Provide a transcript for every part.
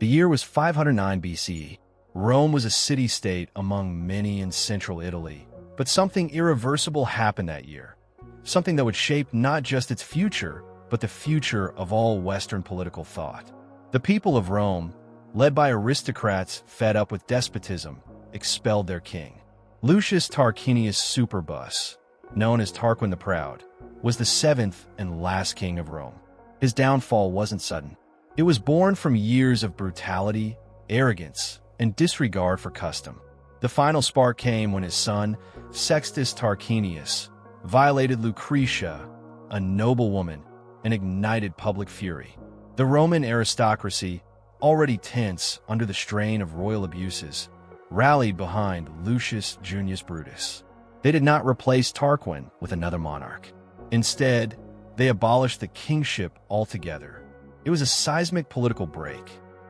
The year was 509 BCE. Rome was a city-state among many in central Italy, but something irreversible happened that year. Something that would shape not just its future, but the future of all Western political thought. The people of Rome, led by aristocrats fed up with despotism, expelled their king. Lucius Tarquinius Superbus, known as Tarquin the Proud, was the seventh and last king of Rome. His downfall wasn't sudden. It was born from years of brutality, arrogance, and disregard for custom. The final spark came when his son, Sextus Tarquinius, violated Lucretia, a noble woman, and ignited public fury. The Roman aristocracy, already tense under the strain of royal abuses, rallied behind Lucius Junius Brutus. They did not replace Tarquin with another monarch. Instead, they abolished the kingship altogether. It was a seismic political break.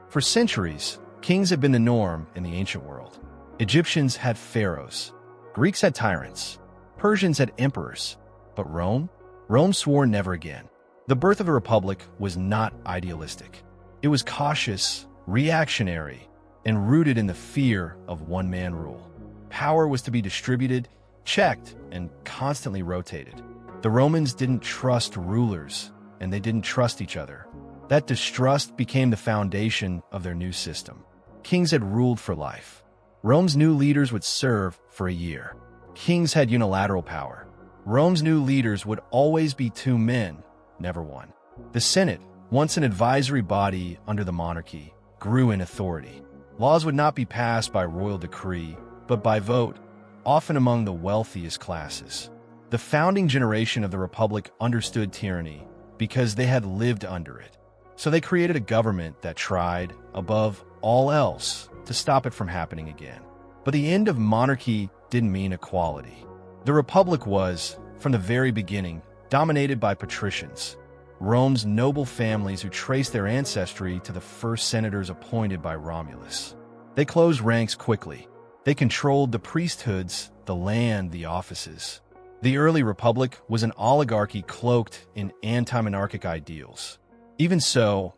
For centuries, kings had been the norm in the ancient world. Egyptians had pharaohs. Greeks had tyrants. Persians had emperors. But Rome? Rome swore never again. The birth of a republic was not idealistic. It was cautious, reactionary, and rooted in the fear of one-man rule. Power was to be distributed, checked, and constantly rotated. The Romans didn't trust rulers, and they didn't trust each other. That distrust became the foundation of their new system. Kings had ruled for life. Rome's new leaders would serve for a year. Kings had unilateral power. Rome's new leaders would always be two men, never one. The Senate, once an advisory body under the monarchy, grew in authority. Laws would not be passed by royal decree, but by vote, often among the wealthiest classes. The founding generation of the Republic understood tyranny because they had lived under it. So they created a government that tried, above all else, to stop it from happening again. But the end of monarchy didn't mean equality. The Republic was, from the very beginning, dominated by patricians, Rome's noble families who traced their ancestry to the first senators appointed by Romulus. They closed ranks quickly. They controlled the priesthoods, the land, the offices. The early Republic was an oligarchy cloaked in anti-monarchic ideals. Even so,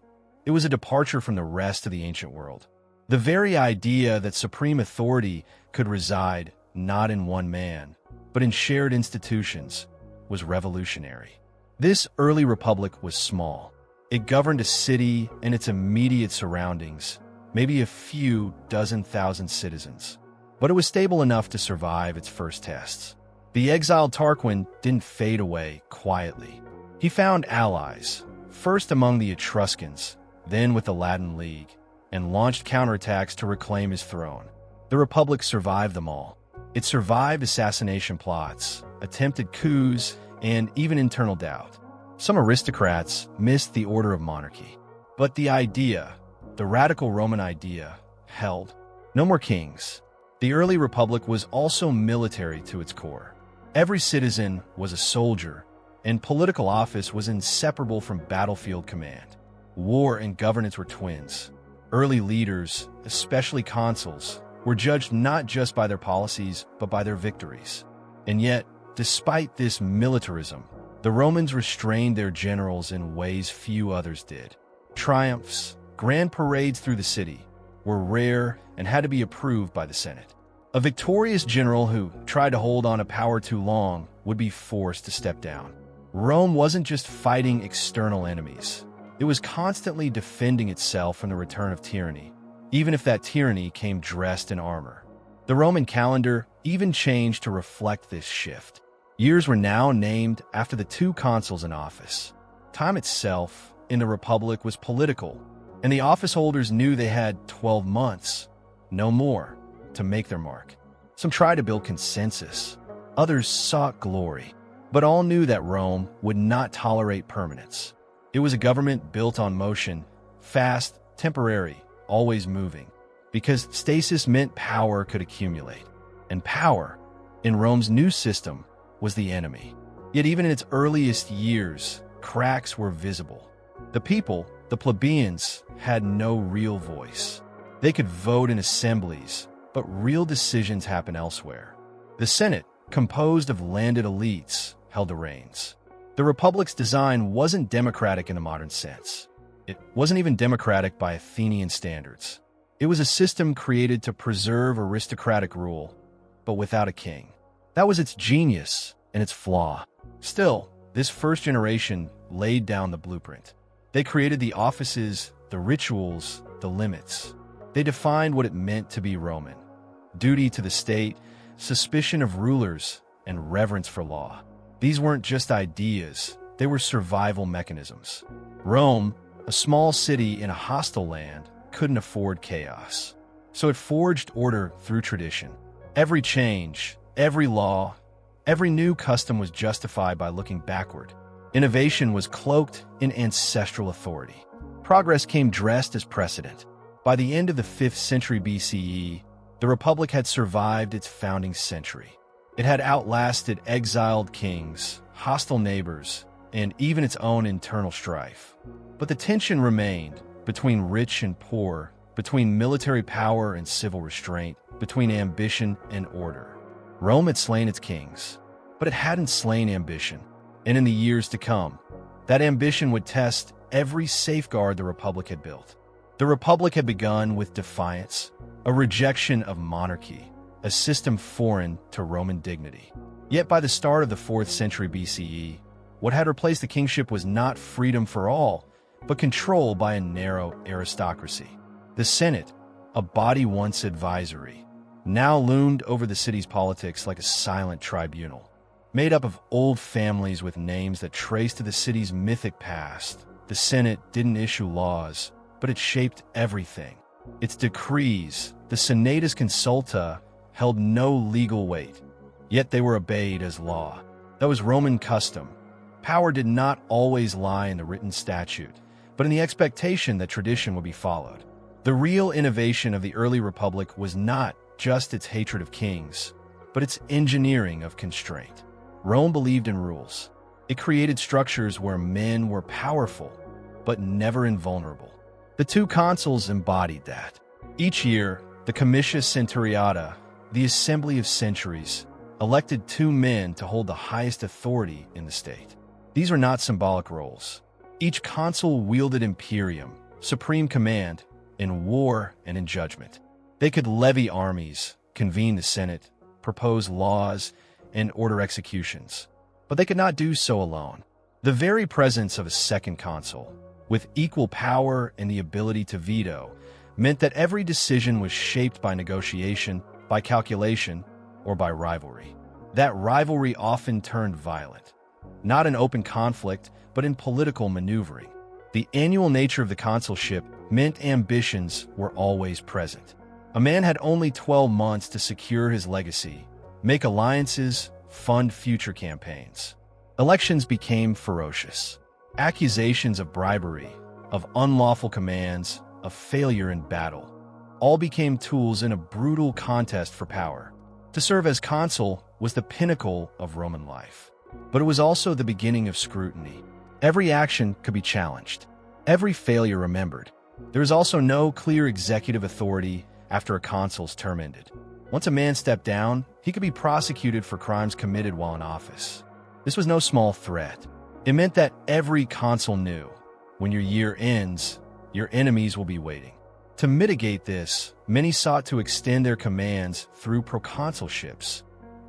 it was a departure from the rest of the ancient world. The very idea that supreme authority could reside not in one man, but in shared institutions, was revolutionary. This early republic was small. It governed a city and its immediate surroundings, maybe a few dozen thousand citizens. But it was stable enough to survive its first tests. The exiled Tarquin didn't fade away quietly. He found allies, first among the Etruscans, then with the Latin League, and launched counterattacks to reclaim his throne. The Republic survived them all. It survived assassination plots, attempted coups, and even internal doubt. Some aristocrats missed the order of monarchy. But the idea, the radical Roman idea, held. No more kings. The early Republic was also military to its core. Every citizen was a soldier, and political office was inseparable from battlefield command. War and governance were twins. Early leaders, especially consuls, were judged not just by their policies, but by their victories. And yet, despite this militarism, the Romans restrained their generals in ways few others did. Triumphs, grand parades through the city, were rare and had to be approved by the Senate. A victorious general who tried to hold on to power too long would be forced to step down. Rome wasn't just fighting external enemies. It was constantly defending itself from the return of tyranny, even if that tyranny came dressed in armor. The Roman calendar even changed to reflect this shift. Years were now named after the two consuls in office. Time itself in the Republic was political, and the office holders knew they had 12 months, no more, to make their mark. Some tried to build consensus. Others sought glory. But all knew that Rome would not tolerate permanence. It was a government built on motion, fast, temporary, always moving. Because stasis meant power could accumulate. And power, in Rome's new system, was the enemy. Yet even in its earliest years, cracks were visible. The people, the plebeians, had no real voice. They could vote in assemblies, but real decisions happened elsewhere. The Senate, composed of landed elites, held the reins. The Republic's design wasn't democratic in the modern sense. It wasn't even democratic by Athenian standards. It was a system created to preserve aristocratic rule, but without a king. That was its genius and its flaw. Still, this first generation laid down the blueprint. They created the offices, the rituals, the limits. They defined what it meant to be Roman: duty to the state, suspicion of rulers, and reverence for law. These weren't just ideas, they were survival mechanisms. Rome, a small city in a hostile land, couldn't afford chaos. So it forged order through tradition. Every change, every law, every new custom was justified by looking backward. Innovation was cloaked in ancestral authority. Progress came dressed as precedent. By the end of the 5th century BCE, the Republic had survived its founding century. It had outlasted exiled kings, hostile neighbors, and even its own internal strife. But the tension remained between rich and poor, between military power and civil restraint, between ambition and order. Rome had slain its kings, but it hadn't slain ambition. And in the years to come, that ambition would test every safeguard the Republic had built. The Republic had begun with defiance, a rejection of monarchy, a system foreign to Roman dignity. Yet by the start of the 4th century BCE, what had replaced the kingship was not freedom for all, but control by a narrow aristocracy. The Senate, a body once advisory, now loomed over the city's politics like a silent tribunal. Made up of old families with names that trace to the city's mythic past, the Senate didn't issue laws, but it shaped everything. Its decrees, the Senatus Consulta, held no legal weight, yet they were obeyed as law. That was Roman custom. Power did not always lie in the written statute, but in the expectation that tradition would be followed. The real innovation of the early republic was not just its hatred of kings, but its engineering of constraint. Rome believed in rules. It created structures where men were powerful, but never invulnerable. The 2 consuls embodied that. Each year, the Comitia Centuriata, the assembly of centuries, elected 2 men to hold the highest authority in the state. These were not symbolic roles. Each consul wielded imperium, supreme command, in war and in judgment. They could levy armies, convene the Senate, propose laws, and order executions. But they could not do so alone. The very presence of a second consul, with equal power and the ability to veto, meant that every decision was shaped by negotiation, by calculation, or by rivalry. That rivalry often turned violent, not in open conflict, but in political maneuvering. The annual nature of the consulship meant ambitions were always present. A man had only 12 months to secure his legacy, make alliances, fund future campaigns. Elections became ferocious. Accusations of bribery, of unlawful commands, of failure in battle, all became tools in a brutal contest for power. To serve as consul was the pinnacle of Roman life. But it was also the beginning of scrutiny. Every action could be challenged, every failure remembered. There was also no clear executive authority after a consul's term ended. Once a man stepped down, he could be prosecuted for crimes committed while in office. This was no small threat. It meant that every consul knew, when your year ends, your enemies will be waiting. To mitigate this, many sought to extend their commands through proconsulships,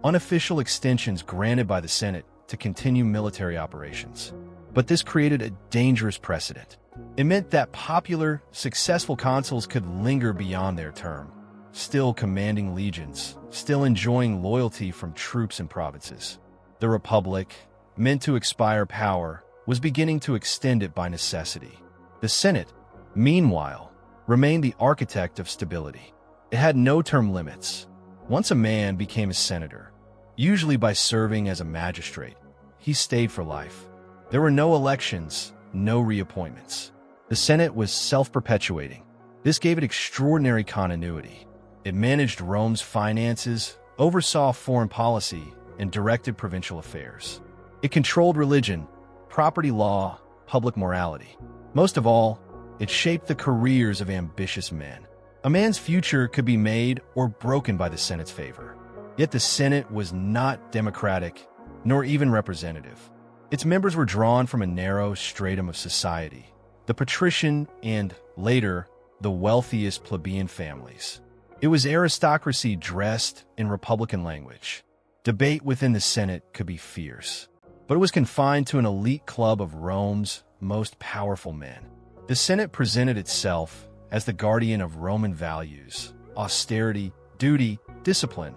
unofficial extensions granted by the Senate to continue military operations. But this created a dangerous precedent. It meant that popular, successful consuls could linger beyond their term, still commanding legions, still enjoying loyalty from troops and provinces. The Republic, meant to expire power, was beginning to extend it by necessity. The Senate, meanwhile, remained the architect of stability. It had no term limits. Once a man became a senator, usually by serving as a magistrate, he stayed for life. There were no elections, no reappointments. The Senate was self-perpetuating. This gave it extraordinary continuity. It managed Rome's finances, oversaw foreign policy, and directed provincial affairs. It controlled religion, property law, public morality. Most of all, it shaped the careers of ambitious men. A man's future could be made or broken by the Senate's favor. Yet the Senate was not democratic, nor even representative. Its members were drawn from a narrow stratum of society, the patrician and, later, the wealthiest plebeian families. It was aristocracy dressed in republican language. Debate within the Senate could be fierce, but it was confined to an elite club of Rome's most powerful men. The Senate presented itself as the guardian of Roman values, austerity, duty, discipline,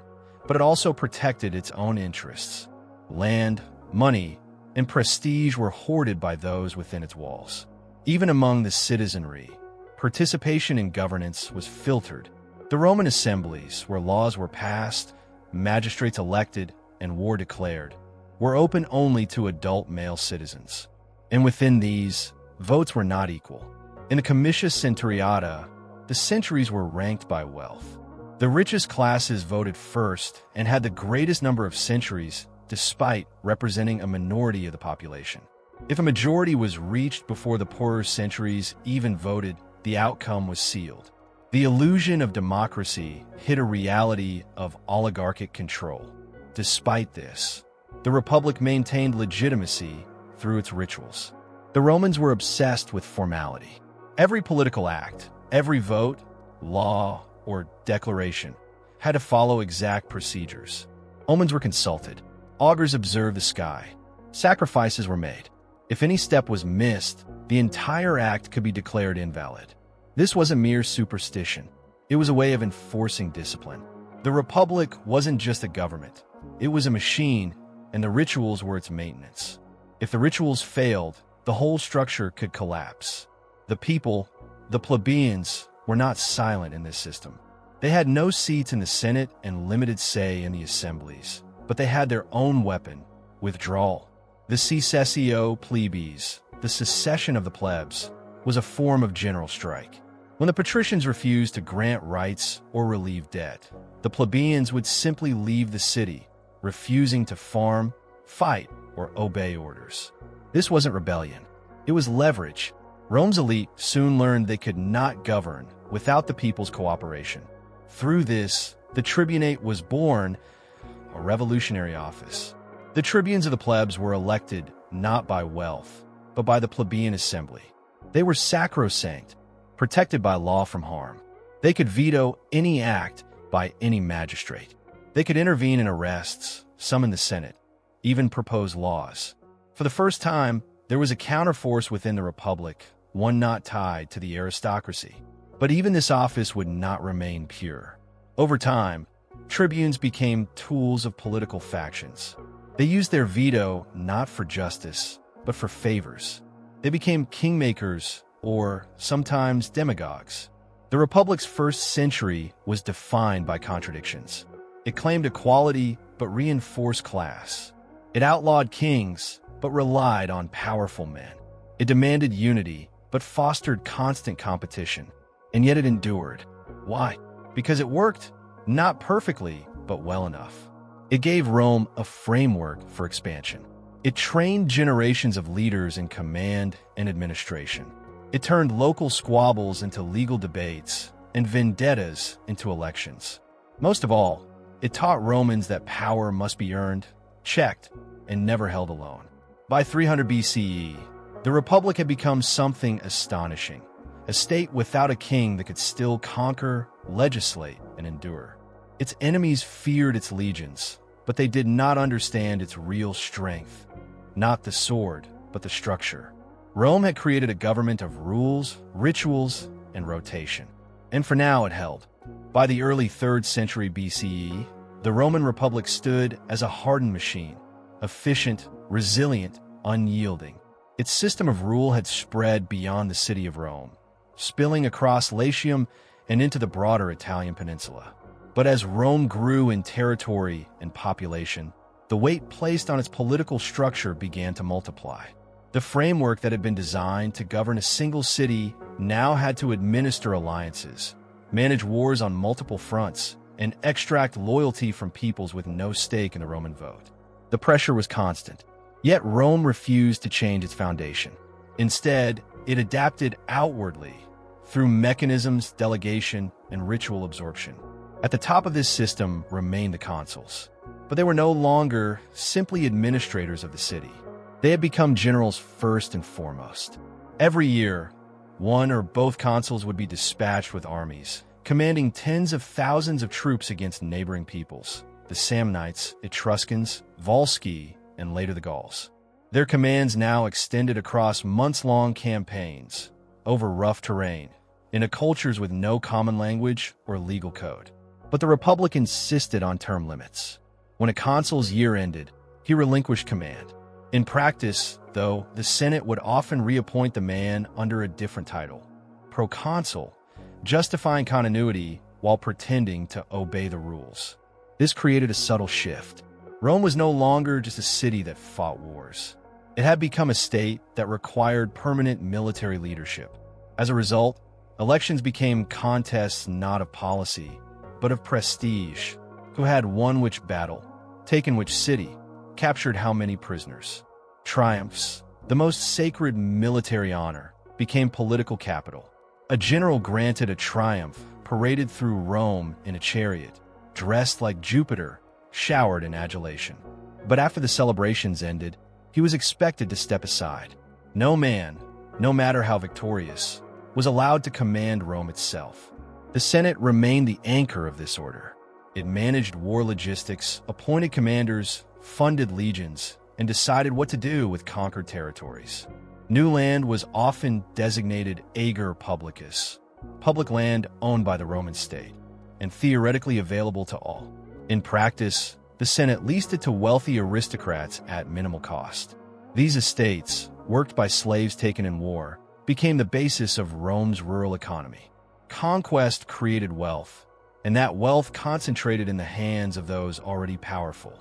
but it also protected its own interests. Land, money, and prestige were hoarded by those within its walls. Even among the citizenry, participation in governance was filtered. The Roman assemblies, where laws were passed, magistrates elected, and war declared, were open only to adult male citizens. And within these, votes were not equal. In the comitia centuriata, the centuries were ranked by wealth. The richest classes voted first and had the greatest number of centuries, despite representing a minority of the population. If a majority was reached before the poorer centuries even voted, the outcome was sealed. The illusion of democracy hid a reality of oligarchic control. Despite this, the Republic maintained legitimacy through its rituals. The Romans were obsessed with formality. Every political act, every vote, law, or declaration had to follow exact procedures. Omens were consulted. Augurs observed the sky. Sacrifices were made. If any step was missed, the entire act could be declared invalid. This wasn't mere superstition. It was a way of enforcing discipline. The Republic wasn't just a government. It was a machine, and the rituals were its maintenance. If the rituals failed, the whole structure could collapse. The people, the plebeians, were not silent in this system. They had no seats in the Senate and limited say in the assemblies, but they had their own weapon: withdrawal. The secessio plebis, the secession of the plebs, was a form of general strike. When the patricians refused to grant rights or relieve debt, the plebeians would simply leave the city, refusing to farm, fight, or obey orders. This wasn't rebellion. It was leverage. Rome's elite soon learned they could not govern without the people's cooperation. Through this, the tribunate was born, a revolutionary office. The tribunes of the plebs were elected not by wealth, but by the plebeian assembly. They were sacrosanct, protected by law from harm. They could veto any act by any magistrate. They could intervene in arrests, summon the Senate, even propose laws. For the first time, there was a counterforce within the Republic, one not tied to the aristocracy. But even this office would not remain pure. Over time, tribunes became tools of political factions. They used their veto not for justice, but for favors. They became kingmakers, or sometimes demagogues. The Republic's first century was defined by contradictions. It claimed equality, but reinforced class. It outlawed kings, but relied on powerful men. It demanded unity, but fostered constant competition. And yet it endured. Why? Because it worked, not perfectly, but well enough. It gave Rome a framework for expansion. It trained generations of leaders in command and administration. It turned local squabbles into legal debates and vendettas into elections. Most of all, it taught Romans that power must be earned, checked, and never held alone. By 300 BCE, the Republic had become something astonishing, a state without a king that could still conquer, legislate, and endure. Its enemies feared its legions, but they did not understand its real strength. Not the sword, but the structure. Rome had created a government of rules, rituals, and rotation. And for now it held. By the early 3rd century BCE, the Roman Republic stood as a hardened machine, efficient, resilient, unyielding. Its system of rule had spread beyond the city of Rome, spilling across Latium and into the broader Italian peninsula. But as Rome grew in territory and population, the weight placed on its political structure began to multiply. The framework that had been designed to govern a single city now had to administer alliances, manage wars on multiple fronts, and extract loyalty from peoples with no stake in the Roman vote. The pressure was constant, yet Rome refused to change its foundation. Instead, it adapted outwardly through mechanisms, delegation, and ritual absorption. At the top of this system remained the consuls, but they were no longer simply administrators of the city. They had become generals first and foremost. Every year, One or both consuls would be dispatched with armies, commanding tens of thousands of troops against neighboring peoples, the Samnites, Etruscans, Volsci, and later the Gauls. Their commands now extended across months-long campaigns, over rough terrain, into cultures with no common language or legal code. But the Republic insisted on term limits. When a consul's year ended, he relinquished command. In practice, though, the Senate would often reappoint the man under a different title, proconsul, justifying continuity while pretending to obey the rules. This created a subtle shift. Rome was no longer just a city that fought wars. It had become a state that required permanent military leadership. As a result, elections became contests not of policy, but of prestige. Who had won which battle, taken which city, captured how many prisoners. Triumphs, the most sacred military honor, became political capital. A general granted a triumph, paraded through Rome in a chariot, dressed like Jupiter, showered in adulation. But after the celebrations ended, he was expected to step aside. No man, no matter how victorious, was allowed to command Rome itself. The Senate remained the anchor of this order. It managed war logistics, appointed commanders, funded legions, and decided what to do with conquered territories. New land was often designated ager publicus, public land owned by the Roman state, and theoretically available to all. In practice, the Senate leased it to wealthy aristocrats at minimal cost. These estates, worked by slaves taken in war, became the basis of Rome's rural economy. Conquest created wealth, and that wealth concentrated in the hands of those already powerful.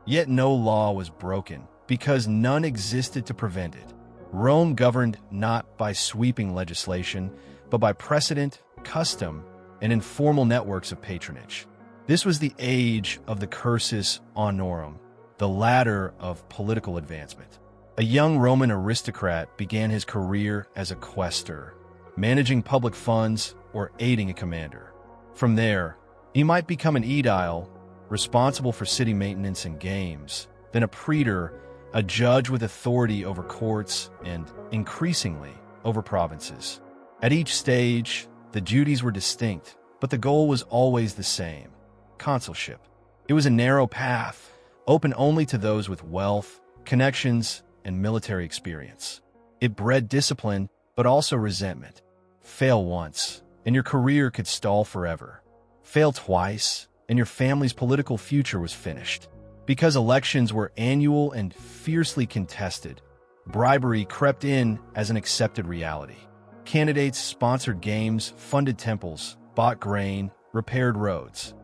Yet no law was broken, because none existed to prevent it. Rome governed not by sweeping legislation, but by precedent, custom, and informal networks of patronage. This was the age of the cursus honorum, the ladder of political advancement. A young Roman aristocrat began his career as a quaestor, managing public funds or aiding a commander. From there, he might become an aedile, responsible for city maintenance and games, then a praetor, a judge with authority over courts and, increasingly, over provinces. At each stage, the duties were distinct, but the goal was always the same: consulship. It was a narrow path, open only to those with wealth, connections, and military experience. It bred discipline, but also resentment. Fail once, and your career could stall forever. Fail twice, and your family's political future was finished. Because elections were annual and fiercely contested, bribery crept in as an accepted reality. Candidates sponsored games, funded temples, bought grain, repaired roads,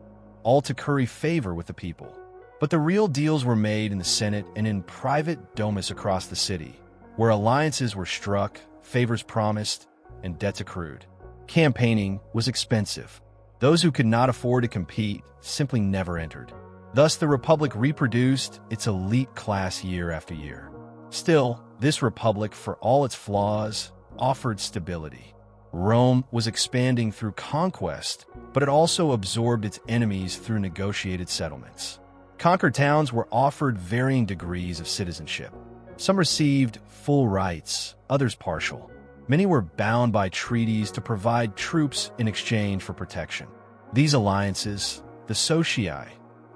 all to curry favor with the people. But the real deals were made in the Senate and in private domus across the city, where alliances were struck, favors promised, and debts accrued. Campaigning was expensive. Those who could not afford to compete simply never entered. Thus, the Republic reproduced its elite class year after year. Still, this Republic, for all its flaws, offered stability. Rome was expanding through conquest, but it also absorbed its enemies through negotiated settlements. Conquered towns were offered varying degrees of citizenship. Some received full rights, others partial. Many were bound by treaties to provide troops in exchange for protection. These alliances, the socii,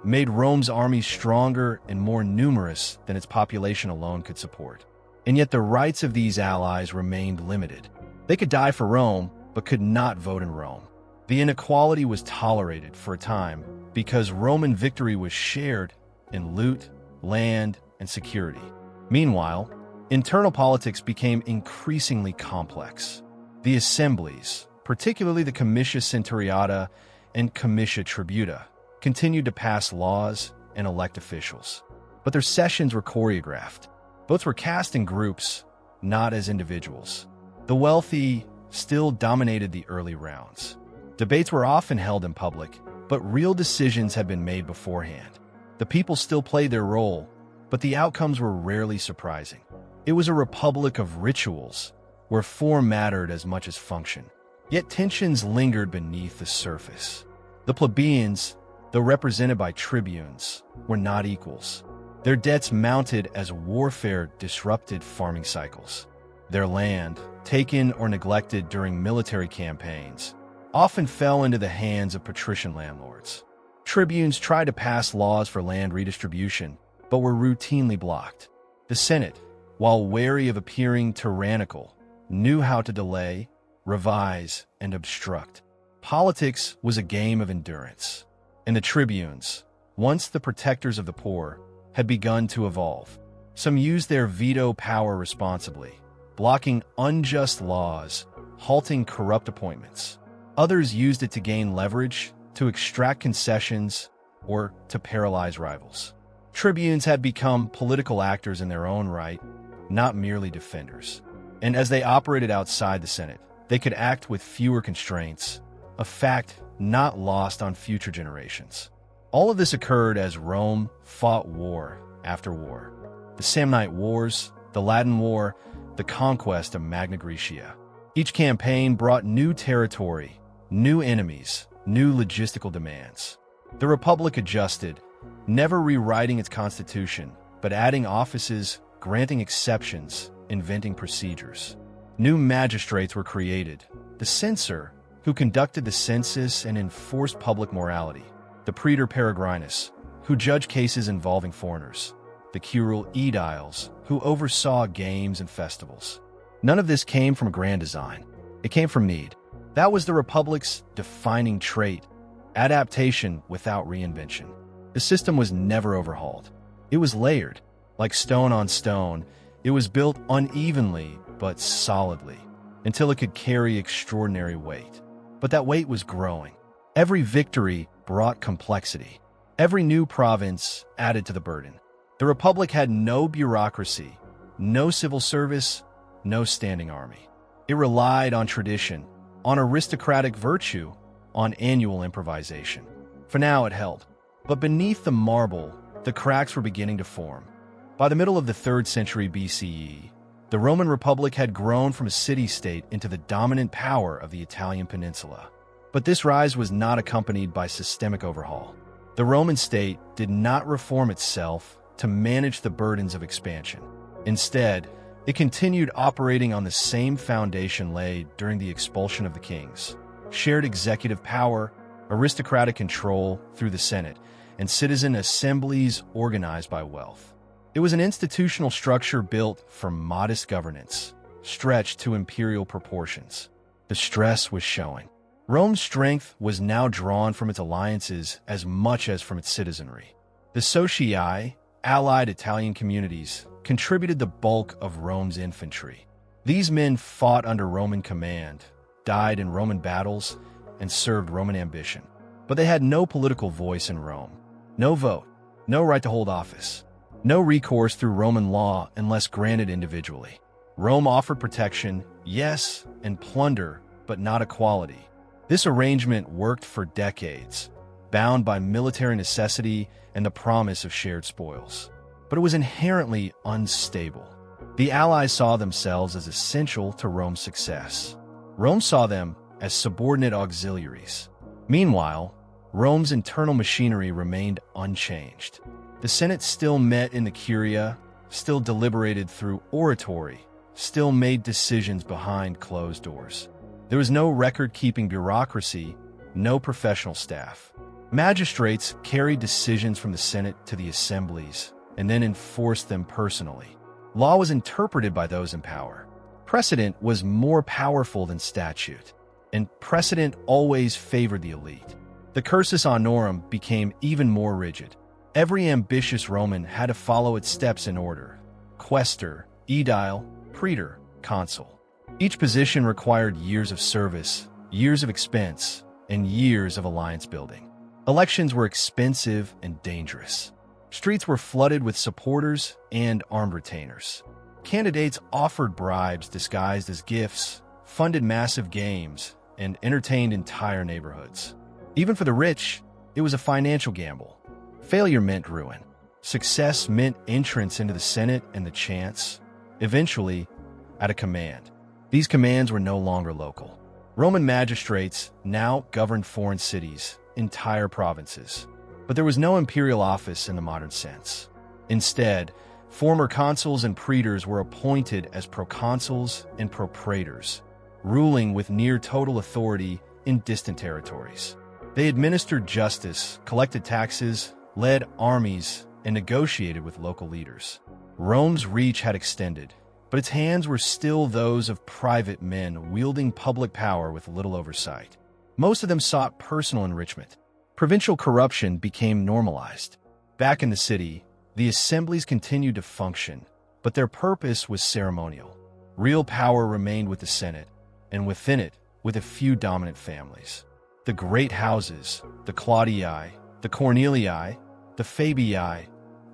made Rome's armies stronger and more numerous than its population alone could support. And yet the rights of these allies remained limited. They could die for Rome, but could not vote in Rome. The inequality was tolerated for a time because Roman victory was shared in loot, land, and security. Meanwhile, internal politics became increasingly complex. The assemblies, particularly the comitia centuriata and comitia tributa, continued to pass laws and elect officials. But their sessions were choreographed. Votes were cast in groups, not as individuals. The wealthy still dominated the early rounds. Debates were often held in public, but real decisions had been made beforehand. The people still played their role, but the outcomes were rarely surprising. It was a republic of rituals, where form mattered as much as function. Yet tensions lingered beneath the surface. The plebeians, though represented by tribunes, were not equals. Their debts mounted as warfare disrupted farming cycles. Their land, taken or neglected during military campaigns, often fell into the hands of patrician landlords. Tribunes tried to pass laws for land redistribution, but were routinely blocked. The Senate, while wary of appearing tyrannical, knew how to delay, revise, and obstruct. Politics was a game of endurance, and the tribunes, once the protectors of the poor, had begun to evolve. Some used their veto power responsibly, blocking unjust laws, halting corrupt appointments. Others used it to gain leverage, to extract concessions, or to paralyze rivals. Tribunes had become political actors in their own right, not merely defenders. And as they operated outside the Senate, they could act with fewer constraints, a fact not lost on future generations. All of this occurred as Rome fought war after war. The Samnite Wars, the Latin War, the conquest of Magna Graecia. Each campaign brought new territory, new enemies, new logistical demands. The Republic adjusted, never rewriting its constitution, but adding offices, granting exceptions, inventing procedures. New magistrates were created. The censor, who conducted the census and enforced public morality. The praetor peregrinus, who judged cases involving foreigners. The curule aediles, who oversaw games and festivals. None of this came from grand design. It came from need. That was the Republic's defining trait, adaptation without reinvention. The system was never overhauled. It was layered, like stone on stone. It was built unevenly but solidly, until it could carry extraordinary weight. But that weight was growing. Every victory brought complexity. Every new province added to the burden. The Republic had no bureaucracy, no civil service, no standing army. It relied on tradition, on aristocratic virtue, on annual improvisation. For now it held. But beneath the marble, the cracks were beginning to form. By the middle of the 3rd century BCE, the Roman Republic had grown from a city-state into the dominant power of the Italian peninsula. But this rise was not accompanied by systemic overhaul. The Roman state did not reform itself to manage the burdens of expansion. Instead, it continued operating on the same foundation laid during the expulsion of the kings: shared executive power, aristocratic control through the Senate, and citizen assemblies organized by wealth. It was an institutional structure built for modest governance, stretched to imperial proportions. The stress was showing. Rome's strength was now drawn from its alliances as much as from its citizenry. The socii, allied Italian communities, contributed the bulk of Rome's infantry. These men fought under Roman command, died in Roman battles, and served Roman ambition. But they had no political voice in Rome. No vote, no right to hold office, no recourse through Roman law unless granted individually. Rome offered protection, yes, and plunder, but not equality. This arrangement worked for decades, bound by military necessity and the promise of shared spoils. But it was inherently unstable. The allies saw themselves as essential to Rome's success. Rome saw them as subordinate auxiliaries. Meanwhile, Rome's internal machinery remained unchanged. The Senate still met in the Curia, still deliberated through oratory, still made decisions behind closed doors. There was no record-keeping bureaucracy, no professional staff. Magistrates carried decisions from the Senate to the assemblies and then enforced them personally. Law was interpreted by those in power. Precedent was more powerful than statute, and precedent always favored the elite. The cursus honorum became even more rigid. Every ambitious Roman had to follow its steps in order: questor, aedile, praetor, consul. Each position required years of service, years of expense, and years of alliance building. Elections were expensive and dangerous. Streets were flooded with supporters and armed retainers. Candidates offered bribes disguised as gifts, funded massive games, and entertained entire neighborhoods. Even for the rich, it was a financial gamble. Failure meant ruin. Success meant entrance into the Senate and the chance, eventually, at a command. These commands were no longer local. Roman magistrates now governed foreign cities, entire provinces. But there was no imperial office in the modern sense. Instead, Former consuls and praetors were appointed as proconsuls and propraetors, ruling with near-total authority in distant territories. They administered justice, collected taxes, led armies, and negotiated with local leaders. Rome's reach had extended, but its hands were still those of private men wielding public power with little oversight. Most of them sought personal enrichment. Provincial corruption became normalized. Back in the city, the assemblies continued to function, but their purpose was ceremonial. Real power remained with the Senate, and within it, with a few dominant families. The great houses, the Claudii, the Cornelii, the Fabii,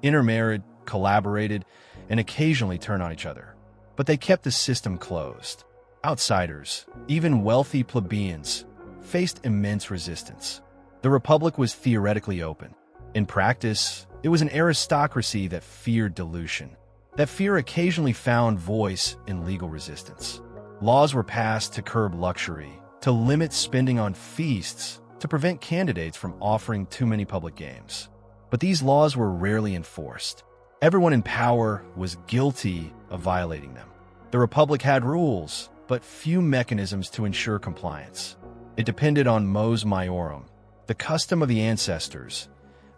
intermarried, collaborated, and occasionally turned on each other. But they kept the system closed. Outsiders, even wealthy plebeians, faced immense resistance. The Republic was theoretically open. In practice, it was an aristocracy that feared dilution. That fear occasionally found voice in legal resistance. Laws were passed to curb luxury, to limit spending on feasts, to prevent candidates from offering too many public games. But these laws were rarely enforced. Everyone in power was guilty of violating them. The Republic had rules, but few mechanisms to ensure compliance. It depended on mos maiorum, the custom of the ancestors,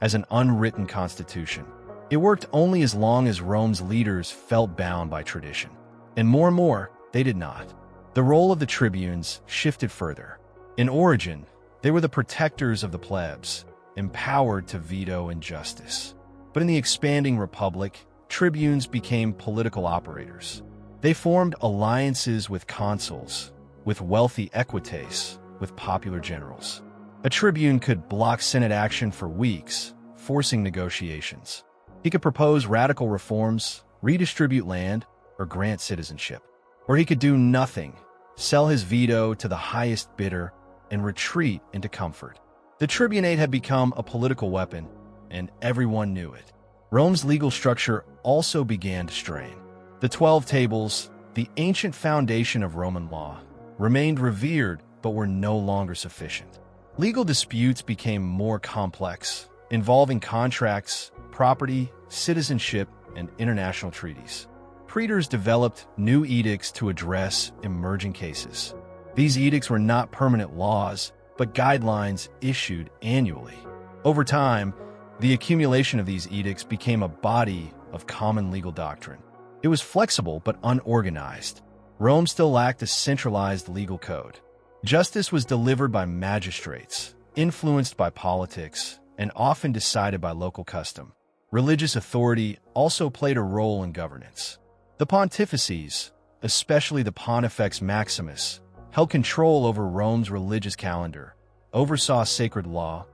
as an unwritten constitution. It worked only as long as Rome's leaders felt bound by tradition. And more, they did not. The role of the tribunes shifted further. In origin, they were the protectors of the plebs, empowered to veto injustice. But in the expanding republic, tribunes became political operators. They formed alliances with consuls, with wealthy equites, with popular generals. A tribune could block Senate action for weeks, forcing negotiations. He could propose radical reforms, redistribute land, or grant citizenship. Or he could do nothing, sell his veto to the highest bidder, and retreat into comfort. The tribunate had become a political weapon, and everyone knew it. Rome's legal structure also began to strain. The 12 Tables, the ancient foundation of Roman law, remained revered but were no longer sufficient. Legal disputes became more complex, involving contracts, property, citizenship, and international treaties. Praetors developed new edicts to address emerging cases. These edicts were not permanent laws, but guidelines issued annually. Over time, the accumulation of these edicts became a body of common legal doctrine. It was flexible but unorganized. Rome still lacked a centralized legal code. Justice was delivered by magistrates, influenced by politics, and often decided by local custom. Religious authority also played a role in governance. The pontifices, especially the Pontifex Maximus, held control over Rome's religious calendar, oversaw sacred law,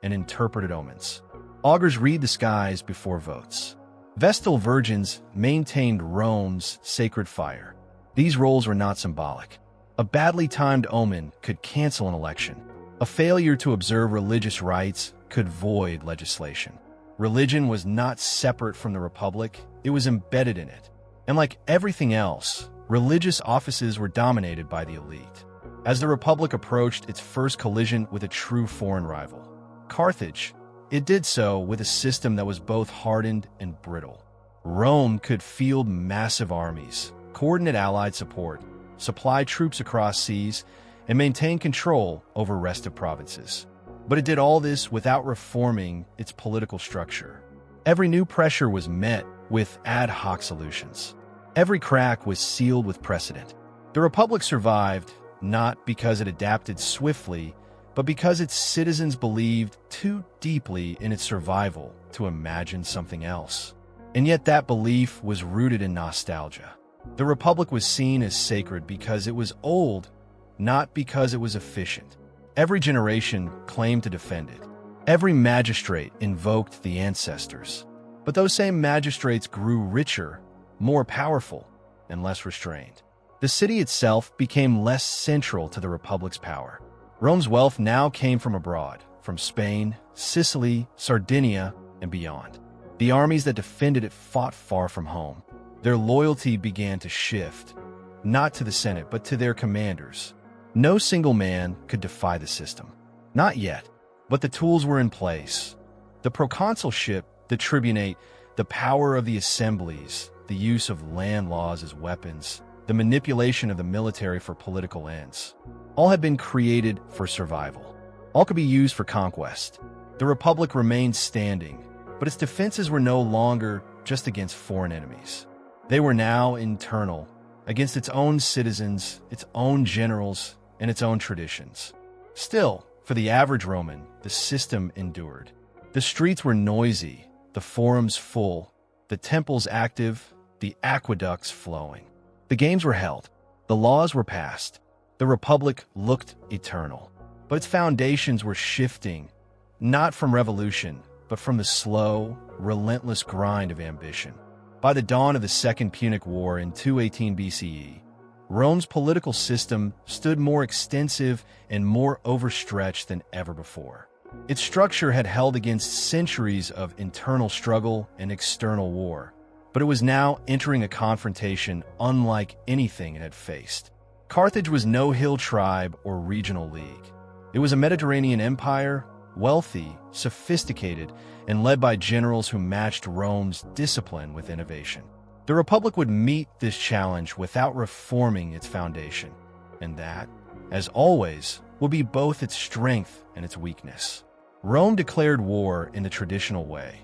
and interpreted omens. Augurs read the skies before votes. Vestal virgins maintained Rome's sacred fire. These roles were not symbolic. A badly timed omen could cancel an election. A failure to observe religious rites could void legislation. Religion was not separate from the Republic, it was embedded in it. And like everything else, religious offices were dominated by the elite. As the Republic approached its first collision with a true foreign rival, Carthage, it did so with a system that was both hardened and brittle. Rome could field massive armies, coordinate allied support, supply troops across seas, and maintain control over restive provinces. But it did all this without reforming its political structure. Every new pressure was met with ad hoc solutions. Every crack was sealed with precedent. The Republic survived not because it adapted swiftly, but because its citizens believed too deeply in its survival to imagine something else. And yet that belief was rooted in nostalgia. The Republic was seen as sacred because it was old, not because it was efficient. Every generation claimed to defend it. Every magistrate invoked the ancestors. But those same magistrates grew richer, more powerful, and less restrained. The city itself became less central to the Republic's power. Rome's wealth now came from abroad, from Spain, Sicily, Sardinia, and beyond. The armies that defended it fought far from home. Their loyalty began to shift, not to the Senate, but to their commanders. No single man could defy the system. Not yet, but the tools were in place. The proconsulship, the tribunate, The power of the assemblies, the use of land laws as weapons, the manipulation of the military for political ends, all had been created for survival. All could be used for conquest. The Republic remained standing, but its defenses were no longer just against foreign enemies. They were now internal, against its own citizens, its own generals, and its own traditions. Still, for the average Roman, the system endured. The streets were noisy, the forums full, the temples active, the aqueducts flowing. The games were held, the laws were passed. The Republic looked eternal, but its foundations were shifting, not from revolution, but from the slow, relentless grind of ambition. By the dawn of the Second Punic War in 218 BCE, Rome's political system stood more extensive and more overstretched than ever before. Its structure had held against centuries of internal struggle and external war, but it was now entering a confrontation unlike anything it had faced. Carthage was no hill tribe or regional league. It was a Mediterranean empire, wealthy, sophisticated, and led by generals who matched Rome's discipline with innovation. The Republic would meet this challenge without reforming its foundation, and that, as always, will be both its strength and its weakness. Rome declared war in the traditional way,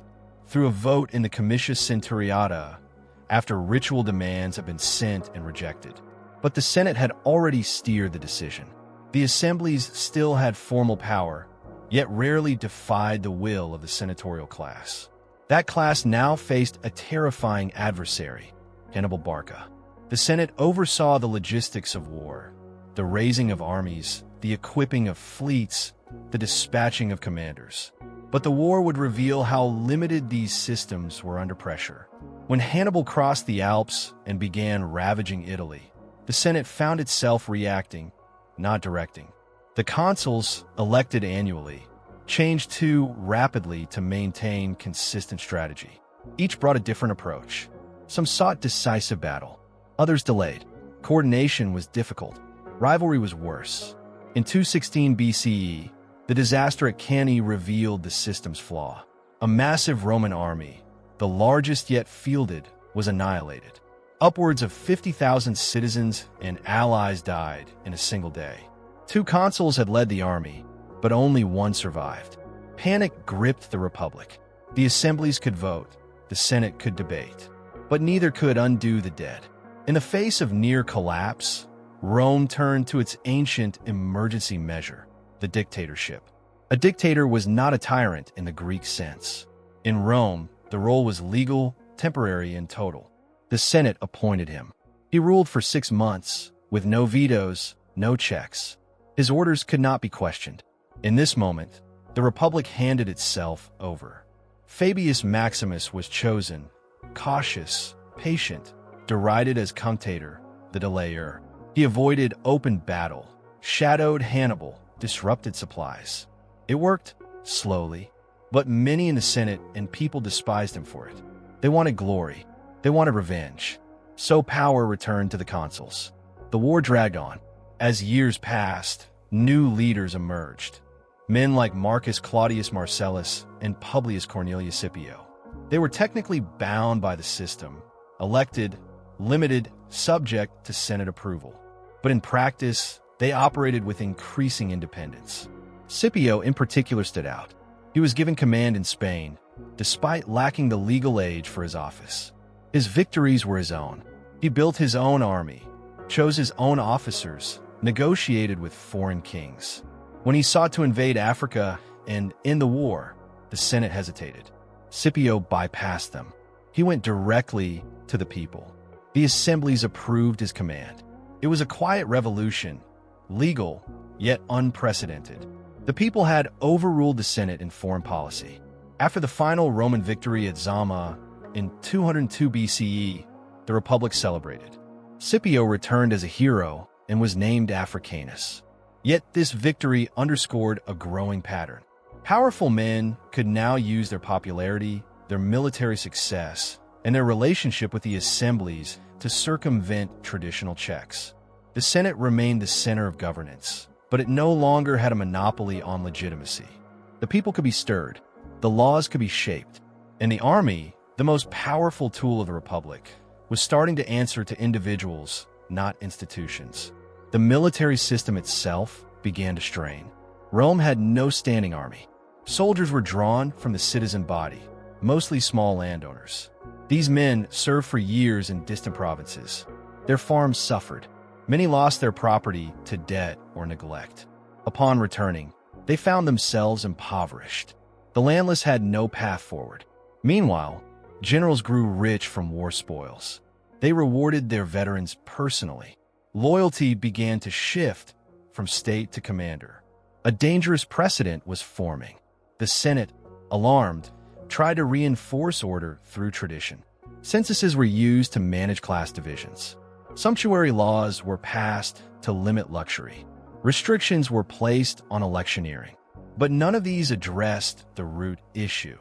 through a vote in the Comitia Centuriata after ritual demands had been sent and rejected. But the Senate had already steered the decision. The assemblies still had formal power, yet rarely defied the will of the senatorial class. That class now faced a terrifying adversary, Hannibal Barca. The Senate oversaw the logistics of war, the raising of armies, the equipping of fleets, the dispatching of commanders. But the war would reveal how limited these systems were under pressure. When Hannibal crossed the Alps and began ravaging Italy, the Senate found itself reacting, not directing. The consuls, elected annually, changed too rapidly to maintain consistent strategy. Each brought a different approach. Some sought decisive battle, others delayed. Coordination was difficult. Rivalry was worse. In 216 BCE, the disaster at Cannae revealed the system's flaw. A massive Roman army, the largest yet fielded, was annihilated. Upwards of 50,000 citizens and allies died in a single day. 2 consuls had led the army, but only one survived. Panic gripped the Republic. The assemblies could vote, the Senate could debate, but neither could undo the dead. In the face of near collapse, Rome turned to its ancient emergency measure, the dictatorship. A dictator was not a tyrant in the Greek sense. In Rome, the role was legal, temporary, and total. The Senate appointed him. He ruled for 6 months, with no vetoes, no checks. His orders could not be questioned. In this moment, the Republic handed itself over. Fabius Maximus was chosen, cautious, patient, derided as cunctator, the delayer. He avoided open battle, shadowed Hannibal, disrupted supplies. It worked, slowly, but many in the Senate and people despised him for it. They wanted glory. They wanted revenge. So power returned to the consuls. The war dragged on. As years passed, new leaders emerged. Men like Marcus Claudius Marcellus and Publius Cornelius Scipio. They were technically bound by the system, elected, limited, subject to Senate approval. But in practice, they operated with increasing independence. Scipio in particular stood out. He was given command in Spain, despite lacking the legal age for his office. His victories were his own. He built his own army, chose his own officers, negotiated with foreign kings. When he sought to invade Africa and end the war, the Senate hesitated. Scipio bypassed them. He went directly to the people. The assemblies approved his command. It was a quiet revolution, legal, yet unprecedented. The people had overruled the Senate in foreign policy. After the final Roman victory at Zama in 202 BCE, the Republic celebrated. Scipio returned as a hero and was named Africanus. Yet this victory underscored a growing pattern. Powerful men could now use their popularity, their military success, and their relationship with the assemblies to circumvent traditional checks. The Senate remained the center of governance, but it no longer had a monopoly on legitimacy. The people could be stirred, the laws could be shaped, and the army, The most powerful tool of the Republic was starting to answer to individuals, not institutions. The military system itself began to strain. Rome had no standing army. Soldiers were drawn from the citizen body, mostly small landowners. These men served for years in distant provinces. Their farms suffered. Many lost their property to debt or neglect. Upon returning, they found themselves impoverished. The landless had no path forward. Meanwhile, generals grew rich from war spoils. They rewarded their veterans personally. Loyalty began to shift from state to commander. A dangerous precedent was forming. The Senate, alarmed, tried to reinforce order through tradition. Censuses were used to manage class divisions. Sumptuary laws were passed to limit luxury. Restrictions were placed on electioneering. But none of these addressed the root issue.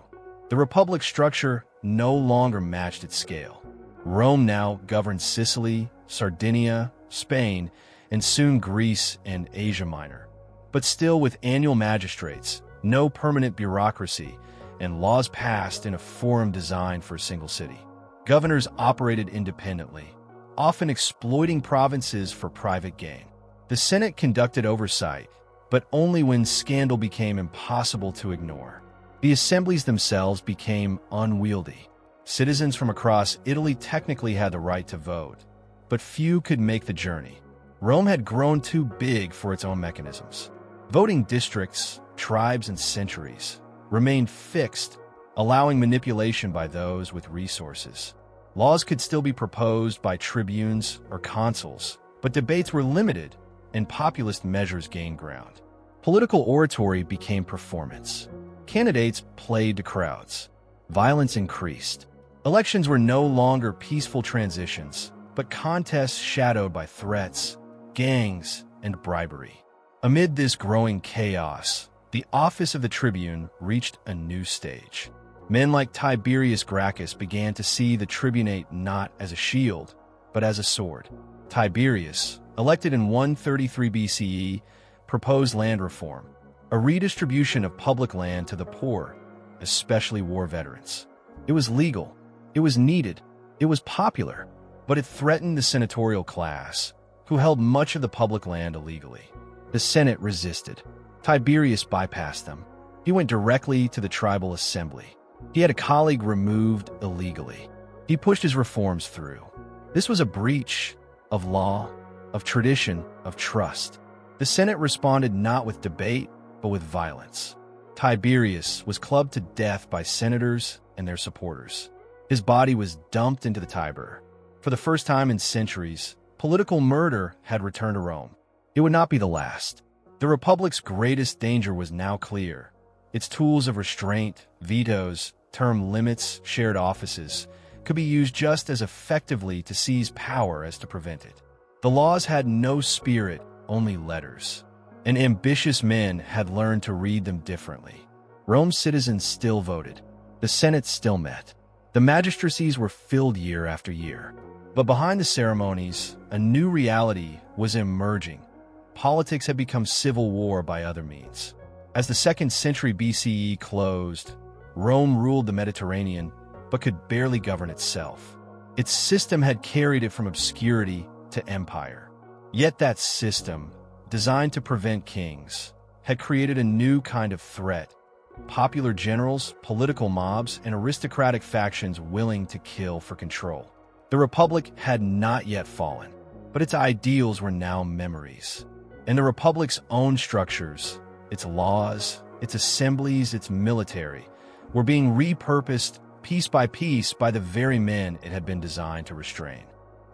The Republic's structure no longer matched its scale. Rome now governed Sicily, Sardinia, Spain, and soon Greece and Asia Minor. But still with annual magistrates, no permanent bureaucracy, and laws passed in a forum designed for a single city. Governors operated independently, often exploiting provinces for private gain. The Senate conducted oversight, but only when scandal became impossible to ignore. The assemblies themselves became unwieldy. Citizens from across Italy technically had the right to vote, but few could make the journey. Rome had grown too big for its own mechanisms. Voting districts, tribes, and centuries remained fixed, allowing manipulation by those with resources. Laws could still be proposed by tribunes or consuls, but debates were limited and populist measures gained ground. Political oratory became performance. Candidates played to crowds. Violence increased. Elections were no longer peaceful transitions, but contests shadowed by threats, gangs, and bribery. Amid this growing chaos, the office of the tribune reached a new stage. Men like Tiberius Gracchus began to see the tribunate not as a shield, but as a sword. Tiberius, elected in 133 BCE, proposed land reform, a redistribution of public land to the poor, especially war veterans. It was legal, it was needed, it was popular, but it threatened the senatorial class, who held much of the public land illegally. The Senate resisted. Tiberius bypassed them. He went directly to the tribal assembly. He had a colleague removed illegally. He pushed his reforms through. This was a breach of law, of tradition, of trust. The Senate responded not with debate, but with violence. Tiberius was clubbed to death by senators and their supporters. His body was dumped into the Tiber. For the first time in centuries, political murder had returned to Rome. It would not be the last. The Republic's greatest danger was now clear. Its tools of restraint, vetoes, term limits, shared offices, could be used just as effectively to seize power as to prevent it. The laws had no spirit, only letters. And ambitious men had learned to read them differently. Rome's citizens still voted. The Senate still met. The magistracies were filled year after year. But behind the ceremonies, a new reality was emerging. Politics had become civil war by other means. As the 2nd century BCE closed, Rome ruled the Mediterranean, but could barely govern itself. Its system had carried it from obscurity to empire. Yet that system, designed to prevent kings, had created a new kind of threat: popular generals, political mobs, and aristocratic factions willing to kill for control. The Republic had not yet fallen, but its ideals were now memories. And the Republic's own structures, its laws, its assemblies, its military, were being repurposed piece by piece by the very men it had been designed to restrain.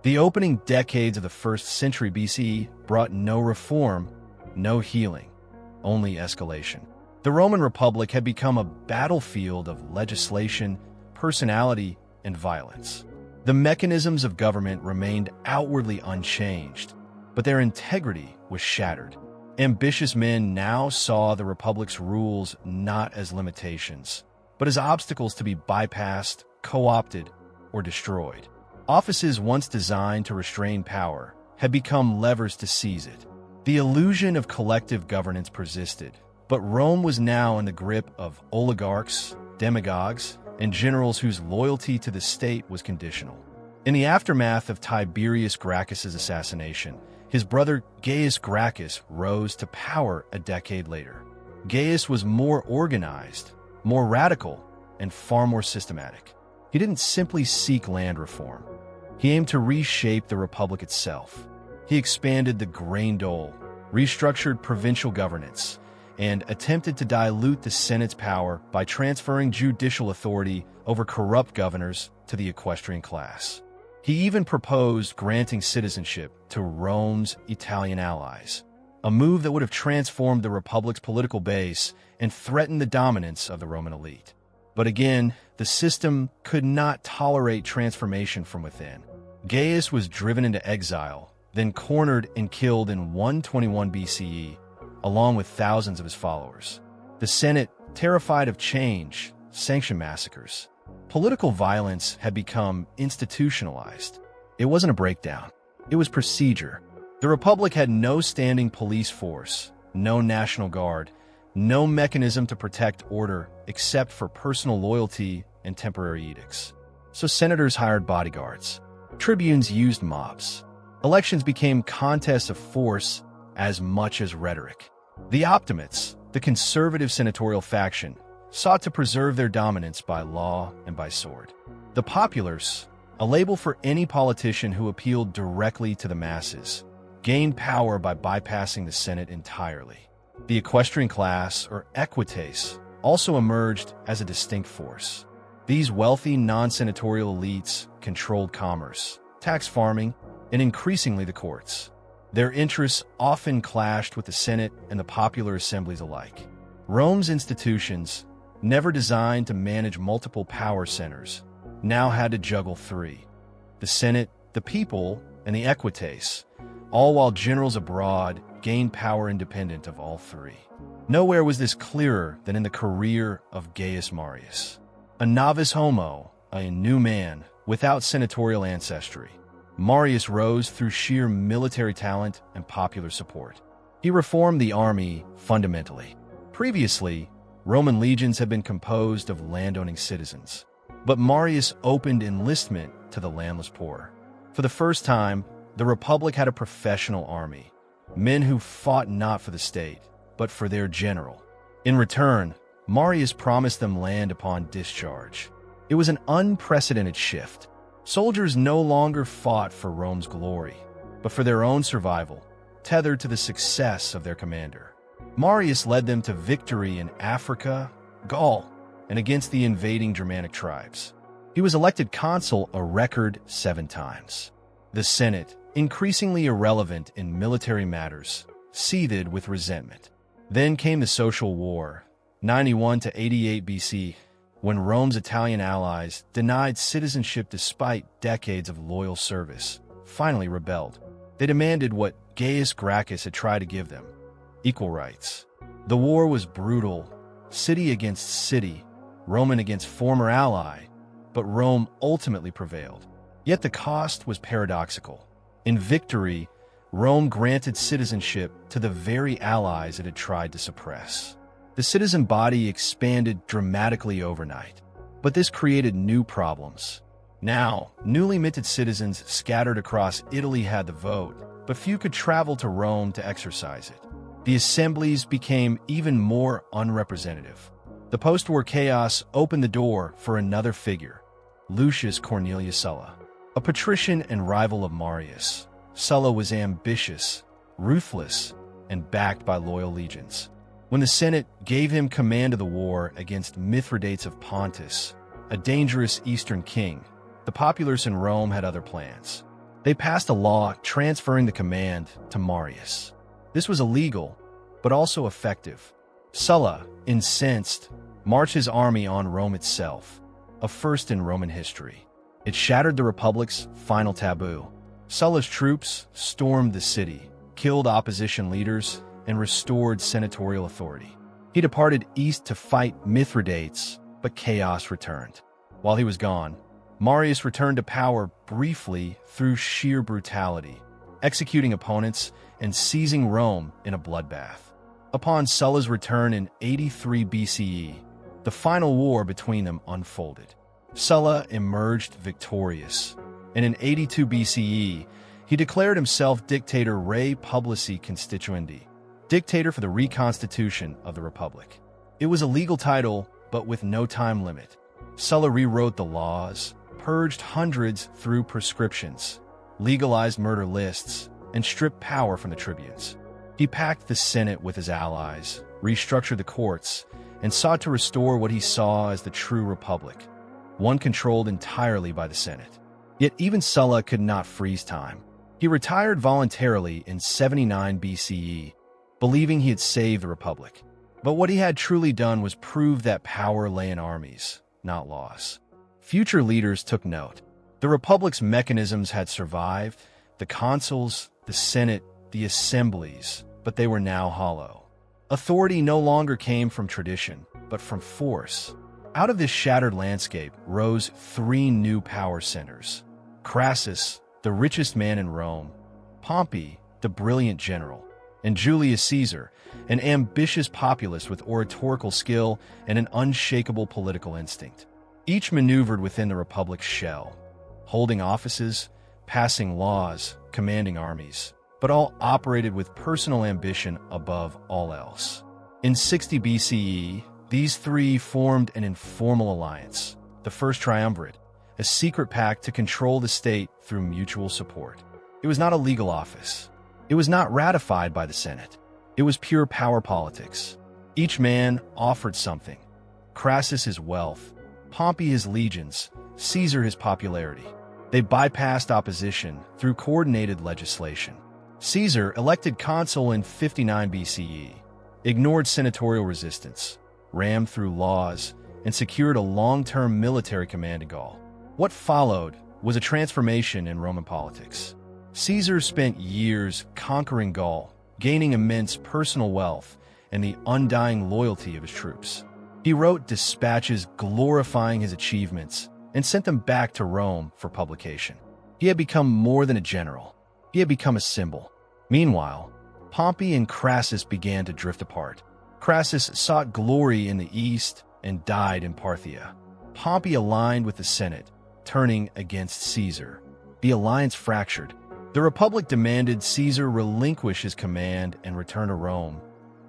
The opening decades of the 1st century BCE brought no reform, no healing, only escalation. The Roman Republic had become a battlefield of legislation, personality, and violence. The mechanisms of government remained outwardly unchanged, but their integrity was shattered. Ambitious men now saw the Republic's rules not as limitations, but as obstacles to be bypassed, co-opted, or destroyed. Offices once designed to restrain power had become levers to seize it. The illusion of collective governance persisted, but Rome was now in the grip of oligarchs, demagogues, and generals whose loyalty to the state was conditional. In the aftermath of Tiberius Gracchus's assassination, his brother Gaius Gracchus rose to power a decade later. Gaius was more organized, more radical, and far more systematic. He didn't simply seek land reform. He aimed to reshape the republic itself. He expanded the grain dole, restructured provincial governance, and attempted to dilute the Senate's power by transferring judicial authority over corrupt governors to the equestrian class. He even proposed granting citizenship to Rome's Italian allies, a move that would have transformed the republic's political base and threatened the dominance of the Roman elite. But again, the system could not tolerate transformation from within. Gaius was driven into exile, then cornered and killed in 121 BCE, along with thousands of his followers. The Senate, terrified of change, sanctioned massacres. Political violence had become institutionalized. It wasn't a breakdown. It was procedure. The Republic had no standing police force, no National Guard, no mechanism to protect order except for personal loyalty and temporary edicts. So senators hired bodyguards. Tribunes used mobs. Elections became contests of force as much as rhetoric. The Optimates, the conservative senatorial faction, sought to preserve their dominance by law and by sword. The Populars, a label for any politician who appealed directly to the masses, gained power by bypassing the Senate entirely. The equestrian class, or equites, also emerged as a distinct force. These wealthy non-senatorial elites controlled commerce, tax farming, and increasingly the courts. Their interests often clashed with the Senate and the popular assemblies alike. Rome's institutions, never designed to manage multiple power centers, now had to juggle three: the Senate, the people, and the equites, all while generals abroad gained power independent of all three. Nowhere was this clearer than in the career of Gaius Marius. A novice homo, a new man, without senatorial ancestry, Marius rose through sheer military talent and popular support. He reformed the army fundamentally. Previously, Roman legions had been composed of landowning citizens, but Marius opened enlistment to the landless poor. For the first time, the Republic had a professional army, men who fought not for the state, but for their general. In return, Marius promised them land upon discharge. It was an unprecedented shift. Soldiers no longer fought for Rome's glory, but for their own survival, tethered to the success of their commander. Marius led them to victory in Africa, Gaul, and against the invading Germanic tribes. He was elected consul a record 7 times. The Senate, increasingly irrelevant in military matters, seethed with resentment. Then came the Social War, 91 to 88 BC, when Rome's Italian allies, denied citizenship despite decades of loyal service, finally rebelled. They demanded what Gaius Gracchus had tried to give them: equal rights. The war was brutal, city against city, Roman against former ally, but Rome ultimately prevailed. Yet the cost was paradoxical. In victory, Rome granted citizenship to the very allies it had tried to suppress. The citizen body expanded dramatically overnight, but this created new problems. Now, newly minted citizens scattered across Italy had the vote, but few could travel to Rome to exercise it. The assemblies became even more unrepresentative. The post-war chaos opened the door for another figure, Lucius Cornelius Sulla. A patrician and rival of Marius, Sulla was ambitious, ruthless, and backed by loyal legions. When the Senate gave him command of the war against Mithridates of Pontus, a dangerous eastern king, the populace in Rome had other plans. They passed a law transferring the command to Marius. This was illegal, but also effective. Sulla, incensed, marched his army on Rome itself, a first in Roman history. It shattered the Republic's final taboo. Sulla's troops stormed the city, killed opposition leaders, and restored senatorial authority. He departed east to fight Mithridates, but chaos returned. While he was gone, Marius returned to power briefly through sheer brutality, executing opponents and seizing Rome in a bloodbath. Upon Sulla's return in 83 BCE, The final war between them unfolded. Sulla emerged victorious, and in 82 BCE, he declared himself Dictator Rei Publici Constituendi, dictator for the reconstitution of the Republic. It was a legal title, but with no time limit. Sulla rewrote the laws, purged hundreds through prescriptions, legalized murder lists, and stripped power from the tribunes. He packed the Senate with his allies, restructured the courts, and sought to restore what he saw as the true republic, one controlled entirely by the Senate. Yet even Sulla could not freeze time. He retired voluntarily in 79 BCE, believing he had saved the republic. But what he had truly done was prove that power lay in armies, not laws. Future leaders took note. The republic's mechanisms had survived, the consuls, the Senate, the assemblies, but they were now hollow. Authority no longer came from tradition, but from force. Out of this shattered landscape rose three new power centers: Crassus, the richest man in Rome; Pompey, the brilliant general; and Julius Caesar, an ambitious populist with oratorical skill and an unshakable political instinct. Each maneuvered within the Republic's shell, holding offices, passing laws, commanding armies, but all operated with personal ambition above all else. In 60 BCE, these three formed an informal alliance, the First Triumvirate, a secret pact to control the state through mutual support. It was not a legal office. It was not ratified by the Senate. It was pure power politics. Each man offered something: Crassus his wealth, Pompey his legions, Caesar his popularity. They bypassed opposition through coordinated legislation. Caesar, elected consul in 59 BCE, ignored senatorial resistance, rammed through laws, and secured a long-term military command in Gaul. What followed was a transformation in Roman politics. Caesar spent years conquering Gaul, gaining immense personal wealth and the undying loyalty of his troops. He wrote dispatches glorifying his achievements and sent them back to Rome for publication. He had become more than a general. He had become a symbol. Meanwhile, Pompey and Crassus began to drift apart. Crassus sought glory in the east and died in Parthia. Pompey aligned with the Senate, turning against Caesar. The alliance fractured. The Republic demanded Caesar relinquish his command and return to Rome,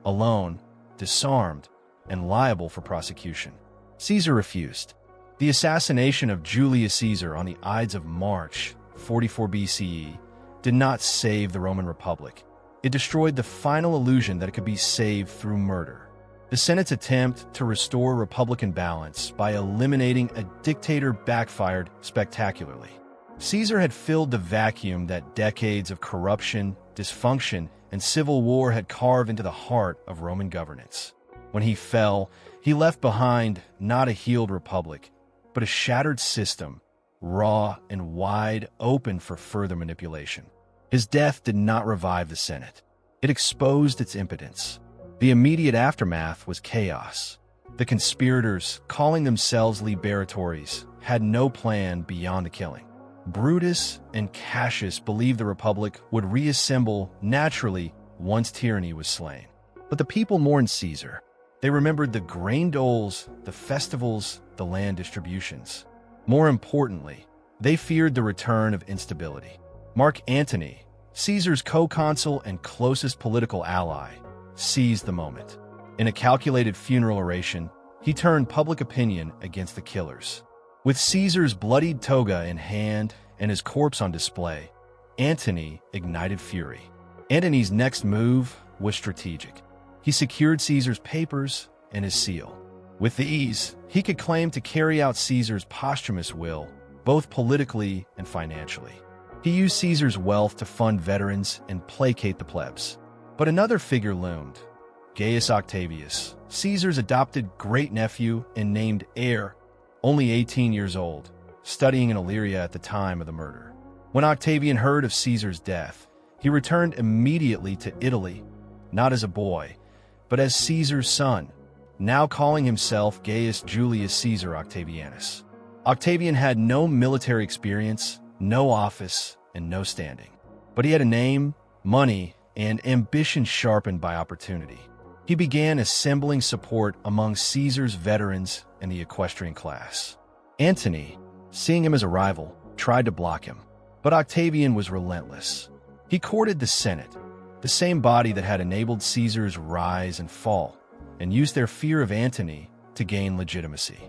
alone, disarmed, and liable for prosecution. Caesar refused. The assassination of Julius Caesar on the Ides of March, 44 BCE, did not save the Roman Republic. It destroyed the final illusion that it could be saved through murder. The Senate's attempt to restore Republican balance by eliminating a dictator backfired spectacularly. Caesar had filled the vacuum that decades of corruption, dysfunction, and civil war had carved into the heart of Roman governance. When he fell, he left behind not a healed republic, but a shattered system, raw and wide open for further manipulation. His death did not revive the Senate. It exposed its impotence. The immediate aftermath was chaos. The conspirators, calling themselves liberatores, had no plan beyond the killing. Brutus and Cassius believed the Republic would reassemble naturally once tyranny was slain. But the people mourned Caesar. They remembered the grain doles, the festivals, the land distributions. More importantly, they feared the return of instability. Mark Antony, Caesar's co-consul and closest political ally, seized the moment. In a calculated funeral oration, he turned public opinion against the killers. With Caesar's bloodied toga in hand and his corpse on display, Antony ignited fury. Antony's next move was strategic. He secured Caesar's papers and his seal. With these, he could claim to carry out Caesar's posthumous will, both politically and financially. He used Caesar's wealth to fund veterans and placate the plebs. But another figure loomed: Gaius Octavius, Caesar's adopted great-nephew and named heir, only 18 years old, studying in Illyria at the time of the murder. When Octavian heard of Caesar's death, he returned immediately to Italy, not as a boy, but as Caesar's son, now calling himself Gaius Julius Caesar Octavianus. Octavian had no military experience, no office, and no standing. But he had a name, money, and ambition sharpened by opportunity. He began assembling support among Caesar's veterans and the equestrian class. Antony, seeing him as a rival, tried to block him, but Octavian was relentless. He courted the Senate, the same body that had enabled Caesar's rise and fall, and used their fear of Antony to gain legitimacy.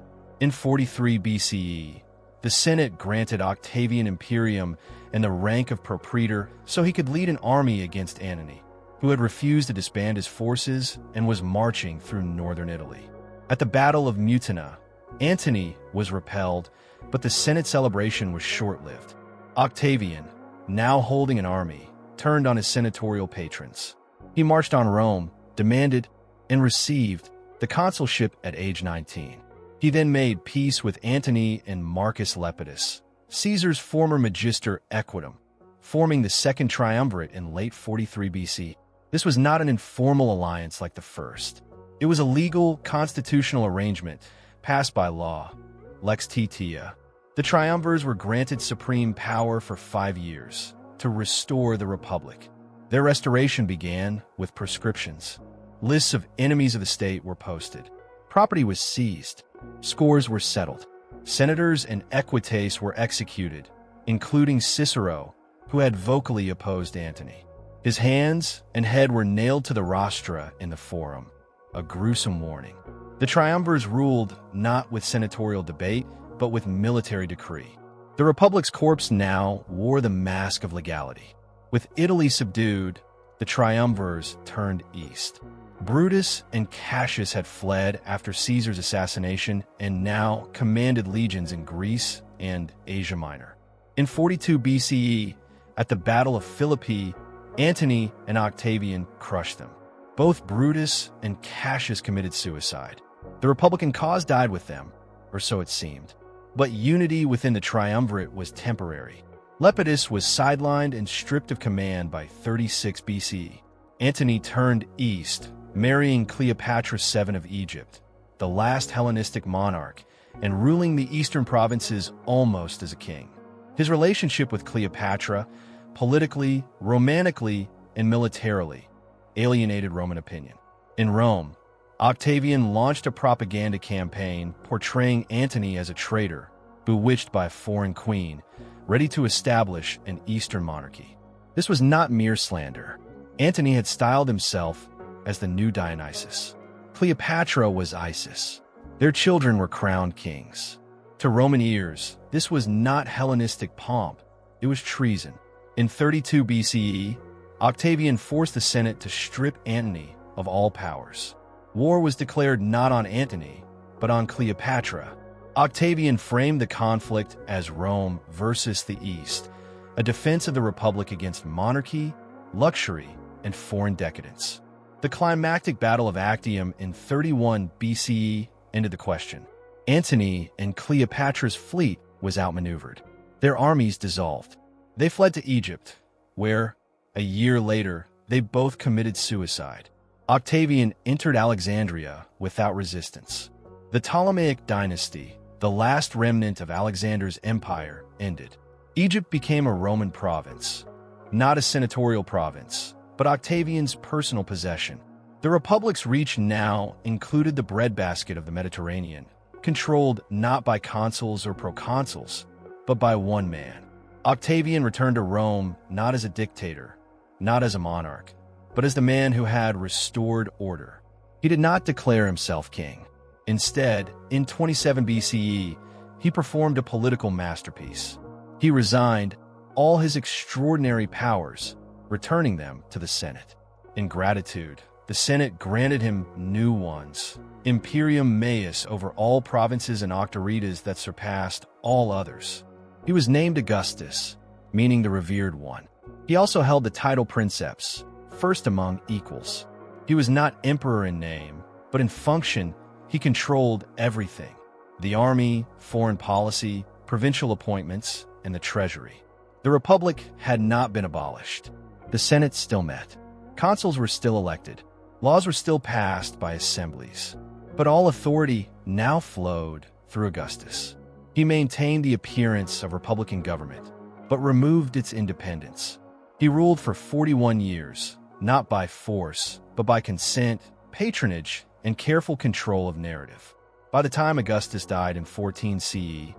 In 43 BCE, the Senate granted Octavian imperium and the rank of propraetor so he could lead an army against Antony, who had refused to disband his forces and was marching through northern Italy. At the Battle of Mutina, Antony was repelled, but the Senate celebration was short-lived. Octavian, now holding an army, turned on his senatorial patrons. He marched on Rome, demanded, and received the consulship at age 19. He then made peace with Antony and Marcus Lepidus, Caesar's former magister equitum, forming the Second Triumvirate in late 43 BC. This was not an informal alliance like the first. It was a legal, constitutional arrangement passed by law, lex Titia. The triumvirs were granted supreme power for 5 years to restore the republic. Their restoration began with proscriptions. Lists of enemies of the state were posted. Property was seized. Scores were settled. Senators and equites were executed, including Cicero, who had vocally opposed Antony. His hands and head were nailed to the rostra in the Forum, a gruesome warning. The triumvirs ruled not with senatorial debate, but with military decree. The Republic's corpse now wore the mask of legality. With Italy subdued, the triumvirs turned east. Brutus and Cassius had fled after Caesar's assassination and now commanded legions in Greece and Asia Minor. In 42 BCE, at the Battle of Philippi, Antony and Octavian crushed them. Both Brutus and Cassius committed suicide. The Republican cause died with them, or so it seemed. But unity within the triumvirate was temporary. Lepidus was sidelined and stripped of command by 36 BCE. Antony turned east, marrying Cleopatra VII of Egypt, the last Hellenistic monarch, and ruling the eastern provinces almost as a king. His relationship with Cleopatra, politically, romantically, and militarily, alienated Roman opinion. In Rome, Octavian launched a propaganda campaign portraying Antony as a traitor, bewitched by a foreign queen, ready to establish an Eastern monarchy. This was not mere slander. Antony had styled himself as the new Dionysus. Cleopatra was Isis. Their children were crowned kings. To Roman ears, this was not Hellenistic pomp, it was treason. In 32 BCE, Octavian forced the Senate to strip Antony of all powers. War was declared not on Antony, but on Cleopatra. Octavian framed the conflict as Rome versus the East, a defense of the Republic against monarchy, luxury, and foreign decadence. The climactic Battle of Actium in 31 BCE ended the question. Antony and Cleopatra's fleet was outmaneuvered. Their armies dissolved. They fled to Egypt, where, a year later, they both committed suicide. Octavian entered Alexandria without resistance. The Ptolemaic dynasty, the last remnant of Alexander's empire, ended. Egypt became a Roman province, not a senatorial province, but Octavian's personal possession. The Republic's reach now included the breadbasket of the Mediterranean, controlled not by consuls or proconsuls, but by one man. Octavian returned to Rome not as a dictator, not as a monarch, but as the man who had restored order. He did not declare himself king. Instead, in 27 BCE, he performed a political masterpiece. He resigned all his extraordinary powers, returning them to the Senate. In gratitude, the Senate granted him new ones, imperium maius over all provinces and octoritas that surpassed all others. He was named Augustus, meaning the revered one. He also held the title princeps, first among equals. He was not emperor in name, but in function, he controlled everything: the army, foreign policy, provincial appointments, and the treasury. The Republic had not been abolished. The Senate still met. Consuls were still elected. Laws were still passed by assemblies. But all authority now flowed through Augustus. He maintained the appearance of republican government, but removed its independence. He ruled for 41 years, not by force, but by consent, patronage, and careful control of narrative. By the time Augustus died in 14 CE,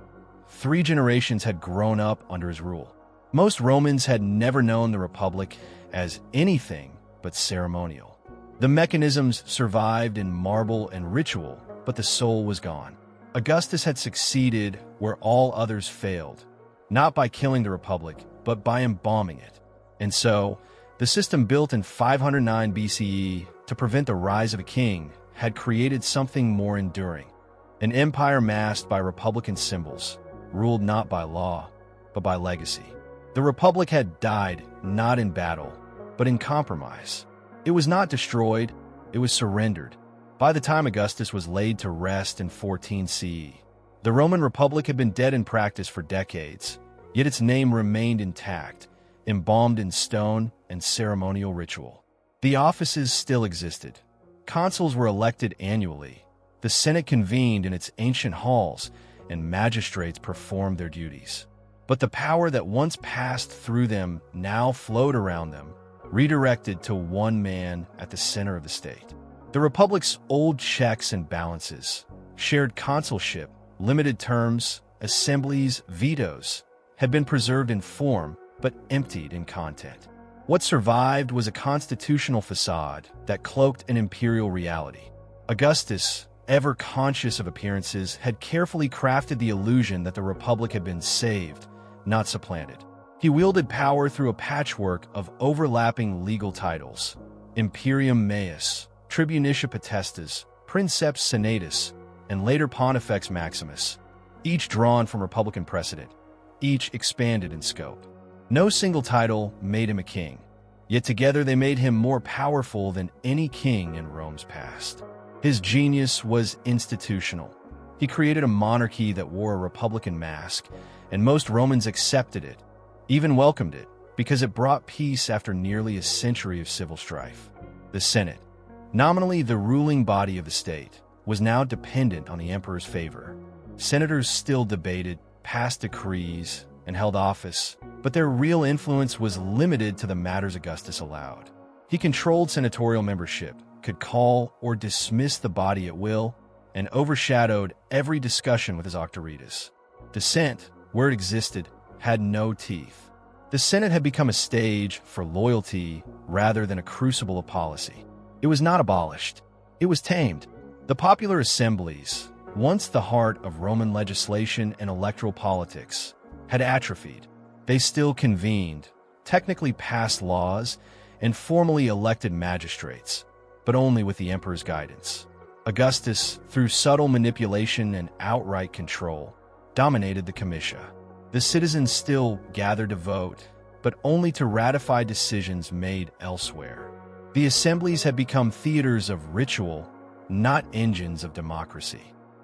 3 generations had grown up under his rule. Most Romans had never known the Republic as anything but ceremonial. The mechanisms survived in marble and ritual, but the soul was gone. Augustus had succeeded where all others failed, not by killing the Republic, but by embalming it. And so, the system built in 509 BCE to prevent the rise of a king had created something more enduring. An empire masked by republican symbols, ruled not by law, but by legacy. The Republic had died not in battle, but in compromise. It was not destroyed, it was surrendered. By the time Augustus was laid to rest in 14 CE, the Roman Republic had been dead in practice for decades, yet its name remained intact, embalmed in stone and ceremonial ritual. The offices still existed. Consuls were elected annually. The Senate convened in its ancient halls, and magistrates performed their duties. But the power that once passed through them now flowed around them, redirected to one man at the center of the state. The Republic's old checks and balances, shared consulship, limited terms, assemblies, vetoes, had been preserved in form but emptied in content. What survived was a constitutional facade that cloaked an imperial reality. Augustus, ever conscious of appearances, had carefully crafted the illusion that the Republic had been saved, not supplanted. He wielded power through a patchwork of overlapping legal titles: Imperium Maius, Tribunicia Potestas, Princeps Senatus, and later Pontifex Maximus, each drawn from Republican precedent, each expanded in scope. No single title made him a king, yet together they made him more powerful than any king in Rome's past. His genius was institutional. He created a monarchy that wore a republican mask, and most Romans accepted it, even welcomed it, because it brought peace after nearly a century of civil strife. The Senate, nominally the ruling body of the state, was now dependent on the emperor's favor. Senators still debated, passed decrees, and held office, but their real influence was limited to the matters Augustus allowed. He controlled senatorial membership, could call or dismiss the body at will, and overshadowed every discussion with his auctoritas. Dissent, where it existed, had no teeth. The Senate had become a stage for loyalty rather than a crucible of policy. It was not abolished. It was tamed. The popular assemblies, once the heart of Roman legislation and electoral politics, had atrophied. They still convened, technically passed laws, and formally elected magistrates, but only with the emperor's guidance. Augustus, through subtle manipulation and outright control, dominated the comitia. The citizens still gathered to vote, but only to ratify decisions made elsewhere. The assemblies had become theaters of ritual, not engines of democracy.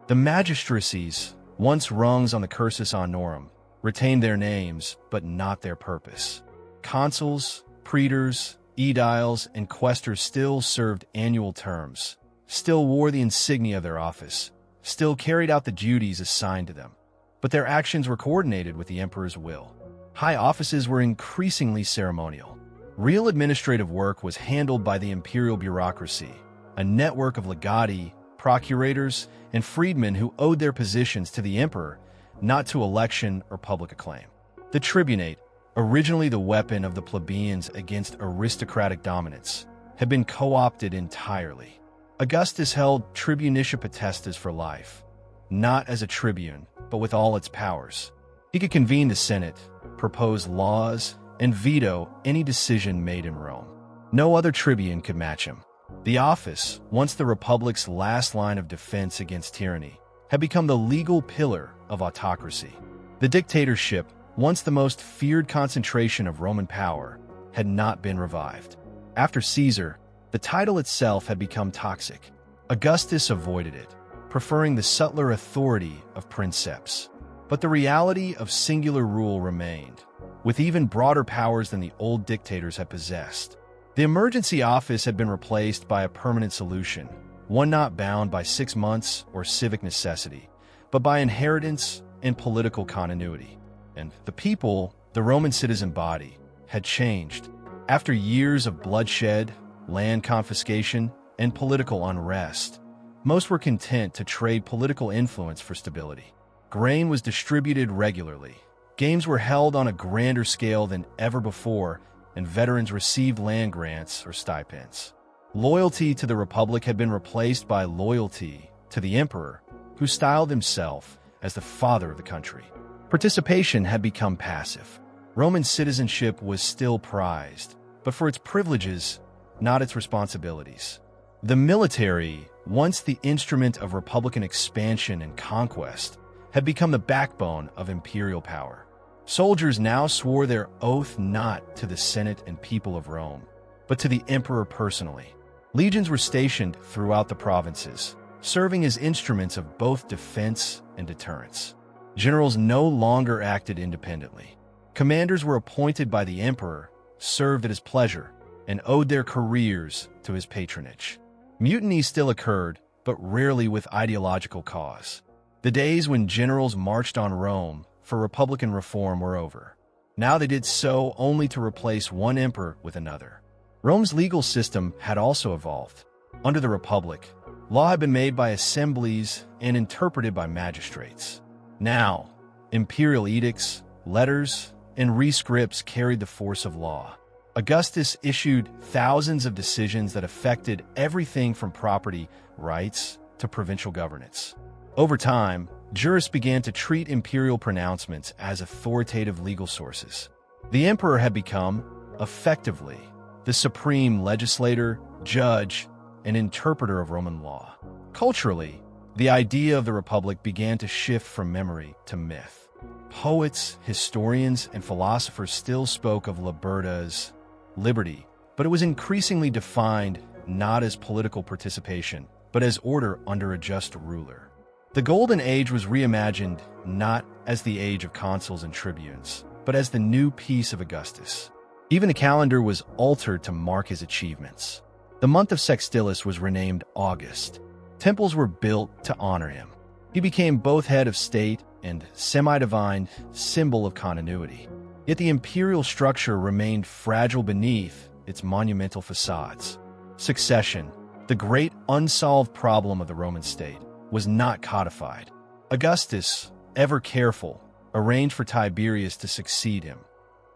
The magistracies, once rungs on the cursus honorum, retained their names, but not their purpose. Consuls, praetors, aediles, and quaestors still served annual terms, still wore the insignia of their office, still carried out the duties assigned to them. But their actions were coordinated with the emperor's will. High offices were increasingly ceremonial. Real administrative work was handled by the imperial bureaucracy, a network of legati, procurators, and freedmen who owed their positions to the emperor, not to election or public acclaim. The tribunate, originally the weapon of the plebeians against aristocratic dominance, had been co-opted entirely. Augustus held Tribunicia Potestas for life, not as a tribune, but with all its powers. He could convene the Senate, propose laws, and veto any decision made in Rome. No other tribune could match him. The office, once the Republic's last line of defense against tyranny, had become the legal pillar of autocracy. The dictatorship, once the most feared concentration of Roman power, had not been revived. After Caesar, the title itself had become toxic. Augustus avoided it, preferring the subtler authority of princeps. But the reality of singular rule remained, with even broader powers than the old dictators had possessed. The emergency office had been replaced by a permanent solution, one not bound by 6 months or civic necessity, but by inheritance and political continuity. And the people, the Roman citizen body, had changed. After years of bloodshed, land confiscation, and political unrest. Most were content to trade political influence for stability. Grain was distributed regularly. Games were held on a grander scale than ever before, and veterans received land grants or stipends. Loyalty to the Republic had been replaced by loyalty to the Emperor, who styled himself as the father of the country. Participation had become passive. Roman citizenship was still prized, but for its privileges, not its responsibilities. The military, once the instrument of republican expansion and conquest, had become the backbone of imperial power. Soldiers now swore their oath not to the Senate and people of Rome, but to the emperor personally. Legions were stationed throughout the provinces, serving as instruments of both defense and deterrence. Generals no longer acted independently. Commanders were appointed by the emperor, served at his pleasure, and owed their careers to his patronage. Mutinies still occurred, but rarely with ideological cause. The days when generals marched on Rome for republican reform were over. Now they did so only to replace one emperor with another. Rome's legal system had also evolved. Under the Republic, law had been made by assemblies and interpreted by magistrates. Now, imperial edicts, letters, and rescripts carried the force of law. Augustus issued thousands of decisions that affected everything from property rights to provincial governance. Over time, jurists began to treat imperial pronouncements as authoritative legal sources. The emperor had become, effectively, the supreme legislator, judge, and interpreter of Roman law. Culturally, the idea of the Republic began to shift from memory to myth. Poets, historians, and philosophers still spoke of liberta as liberty, but it was increasingly defined not as political participation, but as order under a just ruler. The Golden Age was reimagined not as the age of consuls and tribunes, but as the new peace of Augustus. Even the calendar was altered to mark his achievements. The month of Sextilis was renamed August. Temples were built to honor him. He became both head of state and semi-divine symbol of continuity. Yet the imperial structure remained fragile beneath its monumental facades. Succession, the great unsolved problem of the Roman state, was not codified. Augustus, ever careful, arranged for Tiberius to succeed him,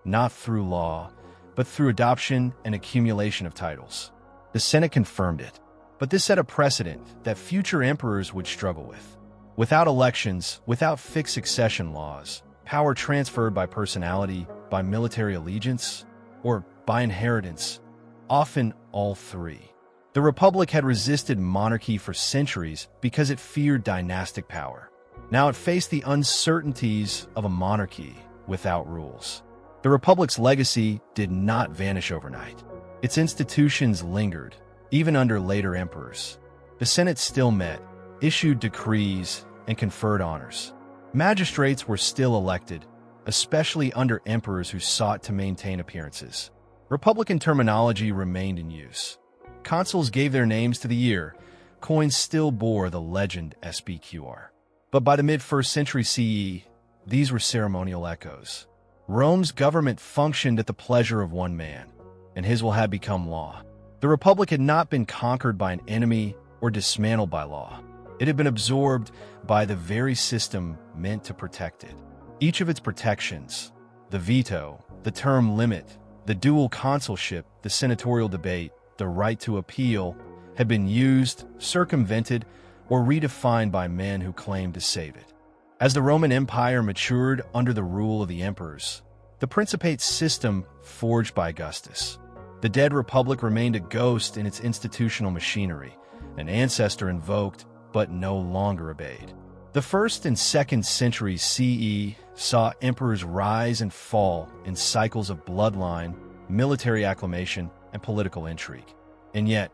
not through law, but through adoption and accumulation of titles. The Senate confirmed it, but this set a precedent that future emperors would struggle with. Without elections, without fixed succession laws, power transferred by personality, by military allegiance, or by inheritance, often all three. The Republic had resisted monarchy for centuries because it feared dynastic power. Now it faced the uncertainties of a monarchy without rules. The Republic's legacy did not vanish overnight. Its institutions lingered, even under later emperors. The Senate still met, issued decrees, and conferred honors. Magistrates were still elected, especially under emperors who sought to maintain appearances. Republican terminology remained in use. Consuls gave their names to the year. Coins still bore the legend SBQR. But by the mid-1st century CE, these were ceremonial echoes. Rome's government functioned at the pleasure of one man, and his will had become law. The Republic had not been conquered by an enemy or dismantled by law. It had been absorbed by the very system meant to protect it. Each of its protections, the veto, the term limit, the dual consulship, the senatorial debate, the right to appeal, had been used, circumvented, or redefined by men who claimed to save it. As the Roman Empire matured under the rule of the emperors, the Principate system forged by Augustus, the dead republic remained a ghost in its institutional machinery, an ancestor invoked but no longer obeyed. The 1st and 2nd centuries CE saw emperors rise and fall in cycles of bloodline, military acclamation, and political intrigue. And yet,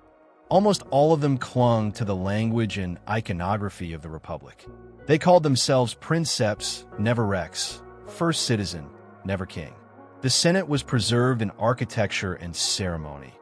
almost all of them clung to the language and iconography of the Republic. They called themselves princeps, never rex, first citizen, never king. The Senate was preserved in architecture and ceremony,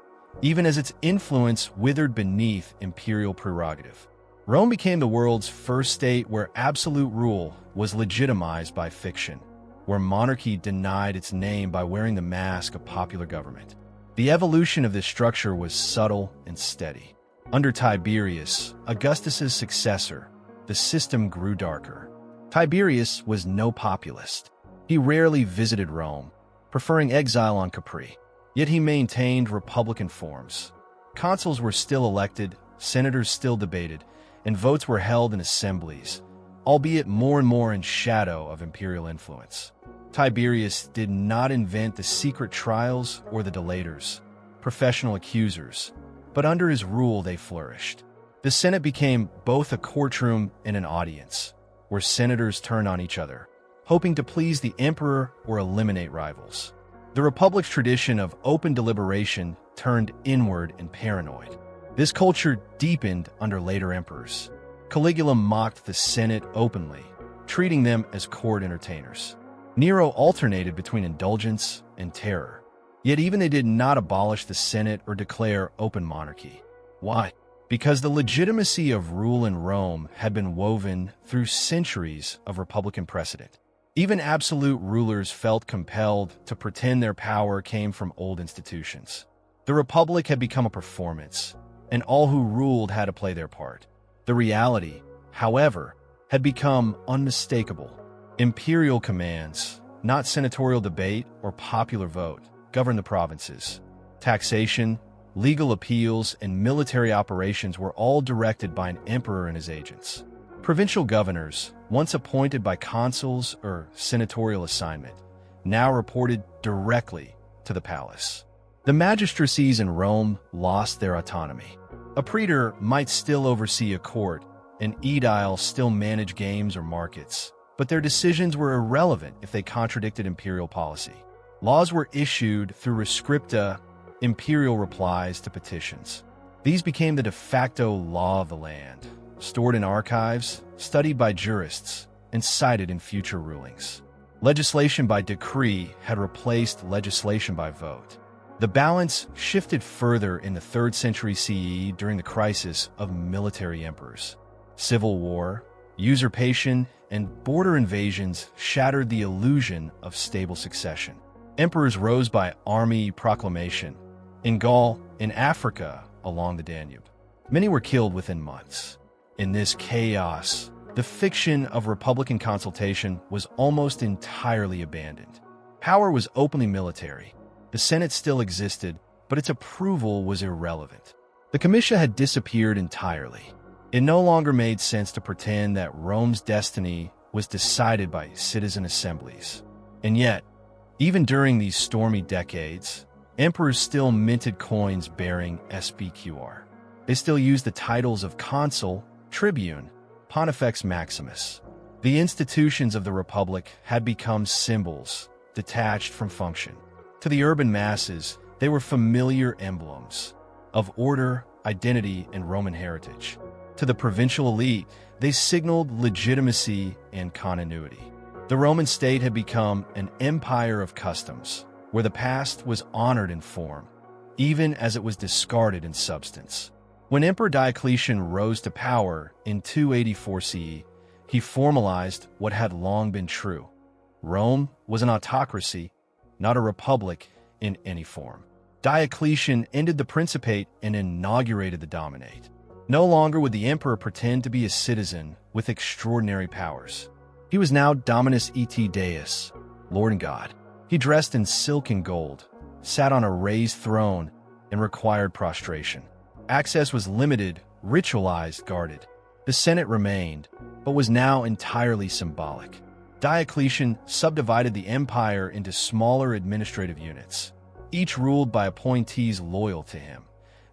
even as its influence withered beneath imperial prerogative. Rome became the world's first state where absolute rule was legitimized by fiction, where monarchy denied its name by wearing the mask of popular government. The evolution of this structure was subtle and steady. Under Tiberius, Augustus's successor, the system grew darker. Tiberius was no populist. He rarely visited Rome, preferring exile on Capri. Yet he maintained republican forms. Consuls were still elected, senators still debated, and votes were held in assemblies, albeit more and more in shadow of imperial influence. Tiberius did not invent the secret trials or the delators, professional accusers, but under his rule they flourished. The Senate became both a courtroom and an audience, where senators turned on each other, hoping to please the emperor or eliminate rivals. The Republic's tradition of open deliberation turned inward and paranoid. This culture deepened under later emperors. Caligula mocked the Senate openly, treating them as court entertainers. Nero alternated between indulgence and terror. Yet even they did not abolish the Senate or declare open monarchy. Why? Because the legitimacy of rule in Rome had been woven through centuries of republican precedent. Even absolute rulers felt compelled to pretend their power came from old institutions. The Republic had become a performance, and all who ruled had to play their part. The reality, however, had become unmistakable. Imperial commands, not senatorial debate or popular vote, governed the provinces. Taxation, legal appeals, and military operations were all directed by an emperor and his agents. Provincial governors, once appointed by consuls or senatorial assignment, now reported directly to the palace. The magistracies in Rome lost their autonomy. A praetor might still oversee a court, and aediles still manage games or markets, but their decisions were irrelevant if they contradicted imperial policy. Laws were issued through rescripta, imperial replies to petitions. These became the de facto law of the land, stored in archives, studied by jurists, and cited in future rulings. Legislation by decree had replaced legislation by vote. The balance shifted further in the 3rd century CE during the crisis of military emperors. Civil war, usurpation, and border invasions shattered the illusion of stable succession. Emperors rose by army proclamation. In Gaul, in Africa, along the Danube. Many were killed within months. In this chaos, the fiction of republican consultation was almost entirely abandoned. Power was openly military. The Senate still existed, but its approval was irrelevant. The comitia had disappeared entirely. It no longer made sense to pretend that Rome's destiny was decided by citizen assemblies. And yet, even during these stormy decades, emperors still minted coins bearing SBQR. They still used the titles of consul, tribune, pontifex maximus. The institutions of the Republic had become symbols, detached from function. To the urban masses, they were familiar emblems of order, identity, and Roman heritage. To the provincial elite, they signaled legitimacy and continuity. The Roman state had become an empire of customs, where the past was honored in form, even as it was discarded in substance. When Emperor Diocletian rose to power in 284 CE, he formalized what had long been true. Rome was an autocracy, not a republic in any form. Diocletian ended the Principate and inaugurated the Dominate. No longer would the emperor pretend to be a citizen with extraordinary powers. He was now Dominus et Deus, Lord and God. He dressed in silk and gold, sat on a raised throne, and required prostration. Access was limited, ritualized, guarded. The Senate remained, but was now entirely symbolic. Diocletian subdivided the empire into smaller administrative units, each ruled by appointees loyal to him,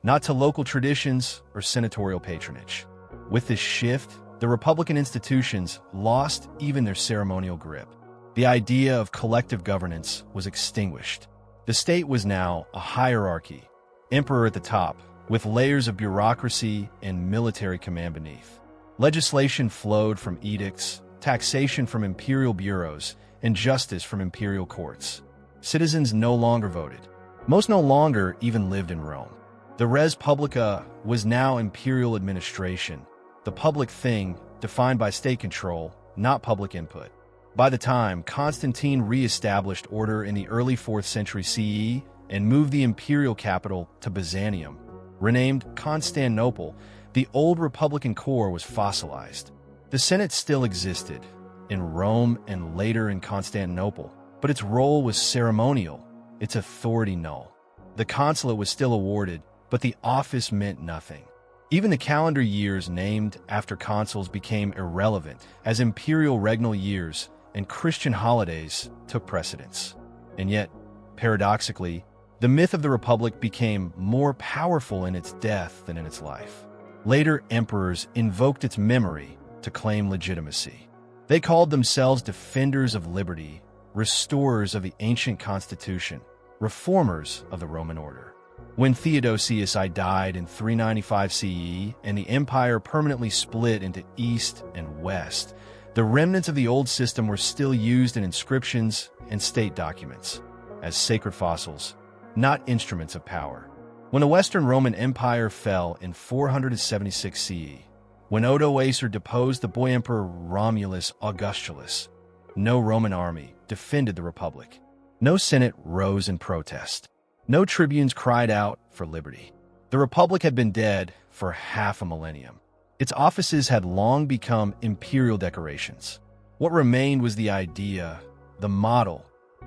not to local traditions or senatorial patronage. With this shift, the republican institutions lost even their ceremonial grip. The idea of collective governance was extinguished. The state was now a hierarchy, emperor at the top, with layers of bureaucracy and military command beneath. Legislation flowed from edicts, taxation from imperial bureaus, and justice from imperial courts. Citizens no longer voted. Most no longer even lived in Rome. The res publica was now imperial administration, the public thing defined by state control, not public input. By the time Constantine re-established order in the early 4th century CE and moved the imperial capital to Byzantium, Renamed Constantinople, the old republican core was fossilized. The Senate still existed, in Rome and later in Constantinople, but its role was ceremonial, its authority null. The consulate was still awarded, but the office meant nothing. Even the calendar years named after consuls became irrelevant as imperial regnal years and Christian holidays took precedence. And yet, paradoxically, the myth of the Republic became more powerful in its death than in its life. Later emperors invoked its memory to claim legitimacy. They called themselves defenders of liberty, restorers of the ancient constitution, reformers of the Roman order. When Theodosius I died in 395 CE and the empire permanently split into East and West, the remnants of the old system were still used in inscriptions and state documents, as sacred fossils, not instruments of power. When the Western Roman Empire fell in 476 CE, when Odoacer deposed the boy emperor Romulus Augustulus, no Roman army defended the Republic. No Senate rose in protest. No tribunes cried out for liberty. The Republic had been dead for half a millennium. Its offices had long become imperial decorations. What remained was the idea, the model,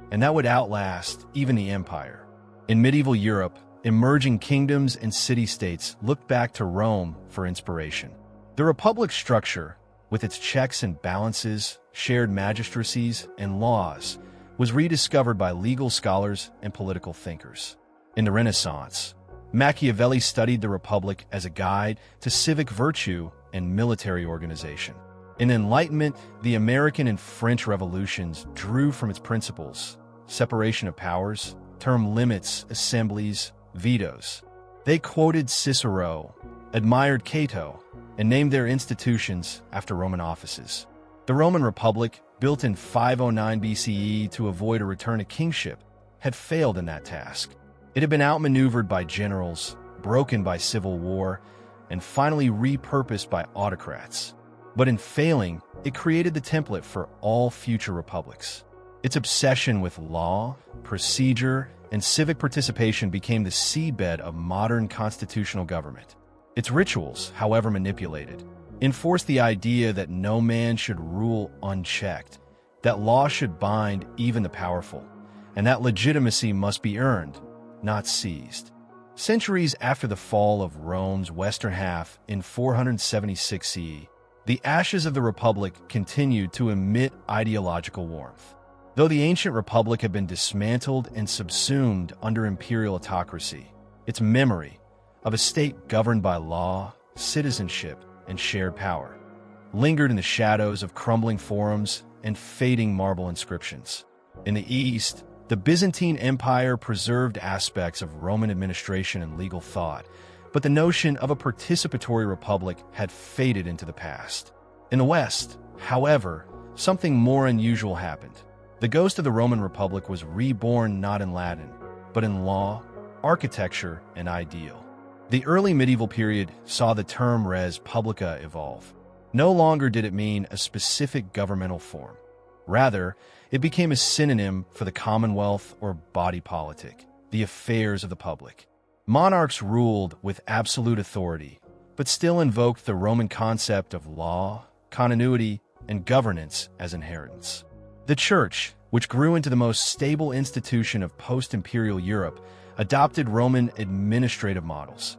and that would outlast even the empire. In medieval Europe, emerging kingdoms and city-states looked back to Rome for inspiration. The Republic's structure, with its checks and balances, shared magistracies, and laws, was rediscovered by legal scholars and political thinkers. In the Renaissance, Machiavelli studied the Republic as a guide to civic virtue and military organization. In the Enlightenment, the American and French revolutions drew from its principles: separation of powers, term limits, assemblies, vetoes. They quoted Cicero, admired Cato, and named their institutions after Roman offices. The Roman Republic, built in 509 BCE to avoid a return to kingship, had failed in that task. It had been outmaneuvered by generals, broken by civil war, and finally repurposed by autocrats. But in failing, it created the template for all future republics. Its obsession with law, procedure, and civic participation became the seedbed of modern constitutional government. Its rituals, however manipulated, enforced the idea that no man should rule unchecked, that law should bind even the powerful, and that legitimacy must be earned, not seized. Centuries after the fall of Rome's western half in 476 CE, the ashes of the Republic continued to emit ideological warmth. Though the ancient Republic had been dismantled and subsumed under imperial autocracy, its memory of a state governed by law, citizenship, and shared power lingered in the shadows of crumbling forums and fading marble inscriptions. In the East, the Byzantine Empire preserved aspects of Roman administration and legal thought, but the notion of a participatory republic had faded into the past. In the West, however, something more unusual happened. The ghost of the Roman Republic was reborn not in Latin, but in law, architecture, and ideal. The early medieval period saw the term res publica evolve. No longer did it mean a specific governmental form. Rather, it became a synonym for the commonwealth or body politic, the affairs of the public. Monarchs ruled with absolute authority, but still invoked the Roman concept of law, continuity, and governance as inheritance. The Church, which grew into the most stable institution of post-imperial Europe, adopted Roman administrative models.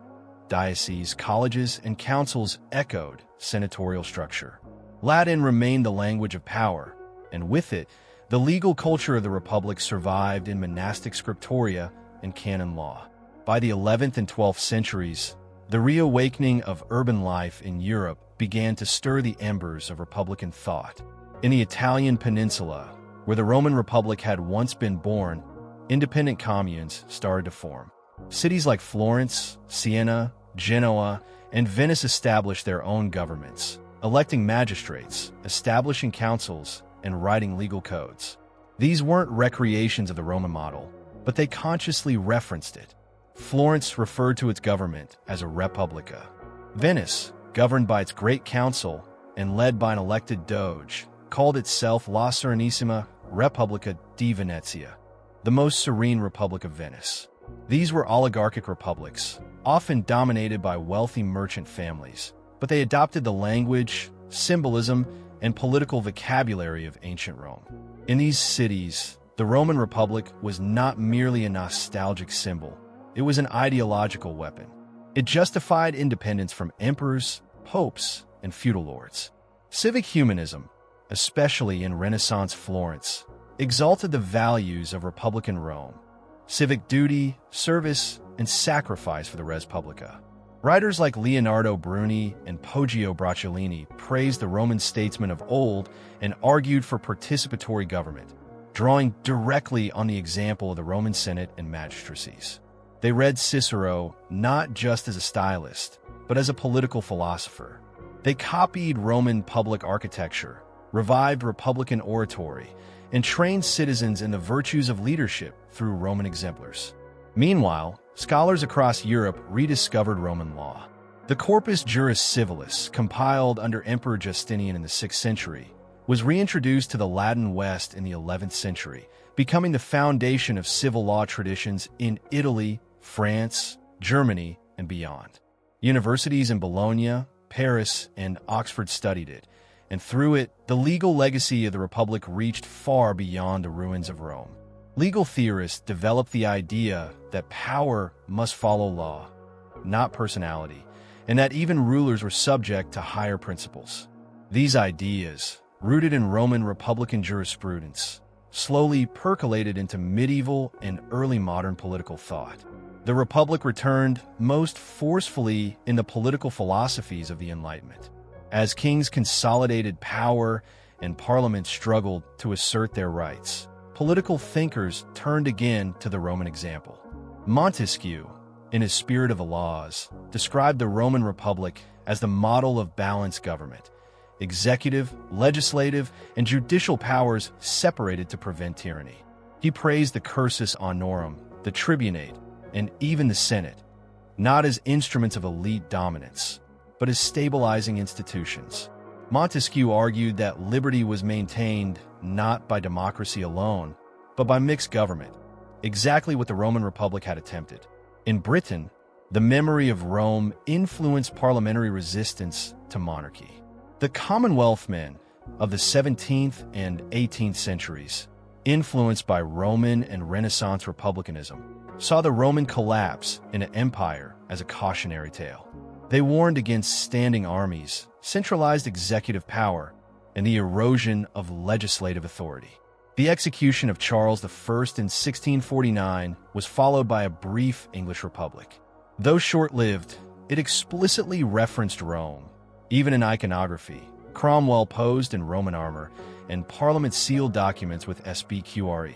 Dioceses, colleges, and councils echoed senatorial structure. Latin remained the language of power, and with it, the legal culture of the Republic survived in monastic scriptoria and canon law. By the 11th and 12th centuries, the reawakening of urban life in Europe began to stir the embers of Republican thought. In the Italian peninsula, where the Roman Republic had once been born, independent communes started to form. Cities like Florence, Siena, Genoa, and Venice established their own governments, electing magistrates, establishing councils, and writing legal codes. These weren't recreations of the Roman model, but they consciously referenced it. Florence referred to its government as a republica. Venice, governed by its great council and led by an elected doge, called itself La Serenissima Repubblica di Venezia, the most serene Republic of Venice. These were oligarchic republics, often dominated by wealthy merchant families, but they adopted the language, symbolism, and political vocabulary of ancient Rome. In these cities, the Roman Republic was not merely a nostalgic symbol, it was an ideological weapon. It justified independence from emperors, popes, and feudal lords. Civic humanism, especially in Renaissance Florence, exalted the values of Republican Rome: civic duty, service, and sacrifice for the res publica. Writers like Leonardo Bruni and Poggio Bracciolini praised the Roman statesmen of old and argued for participatory government, drawing directly on the example of the Roman Senate and magistracies. They read Cicero not just as a stylist, but as a political philosopher. They copied Roman public architecture, revived Republican oratory, and trained citizens in the virtues of leadership through Roman exemplars. Meanwhile, scholars across Europe rediscovered Roman law. The Corpus Juris Civilis, compiled under Emperor Justinian in the 6th century, was reintroduced to the Latin West in the 11th century, becoming the foundation of civil law traditions in Italy, France, Germany, and beyond. Universities in Bologna, Paris, and Oxford studied it, and through it, the legal legacy of the Republic reached far beyond the ruins of Rome. Legal theorists developed the idea that power must follow law, not personality, and that even rulers were subject to higher principles. These ideas, rooted in Roman Republican jurisprudence, slowly percolated into medieval and early modern political thought. The Republic returned most forcefully in the political philosophies of the Enlightenment. As kings consolidated power and parliaments struggled to assert their rights, political thinkers turned again to the Roman example. Montesquieu, in his Spirit of the Laws, described the Roman Republic as the model of balanced government: executive, legislative, and judicial powers separated to prevent tyranny. He praised the cursus honorum, the tribunate, and even the Senate, not as instruments of elite dominance, but as stabilizing institutions. Montesquieu argued that liberty was maintained not by democracy alone, but by mixed government, exactly what the Roman Republic had attempted. In Britain, the memory of Rome influenced parliamentary resistance to monarchy. The Commonwealth men of the 17th and 18th centuries, influenced by Roman and Renaissance republicanism, saw the Roman collapse in an empire as a cautionary tale. They warned against standing armies, centralized executive power, and the erosion of legislative authority. The execution of Charles I in 1649 was followed by a brief English republic. Though short-lived, it explicitly referenced Rome. Even in iconography, Cromwell posed in Roman armor, and Parliament sealed documents with SBQRE,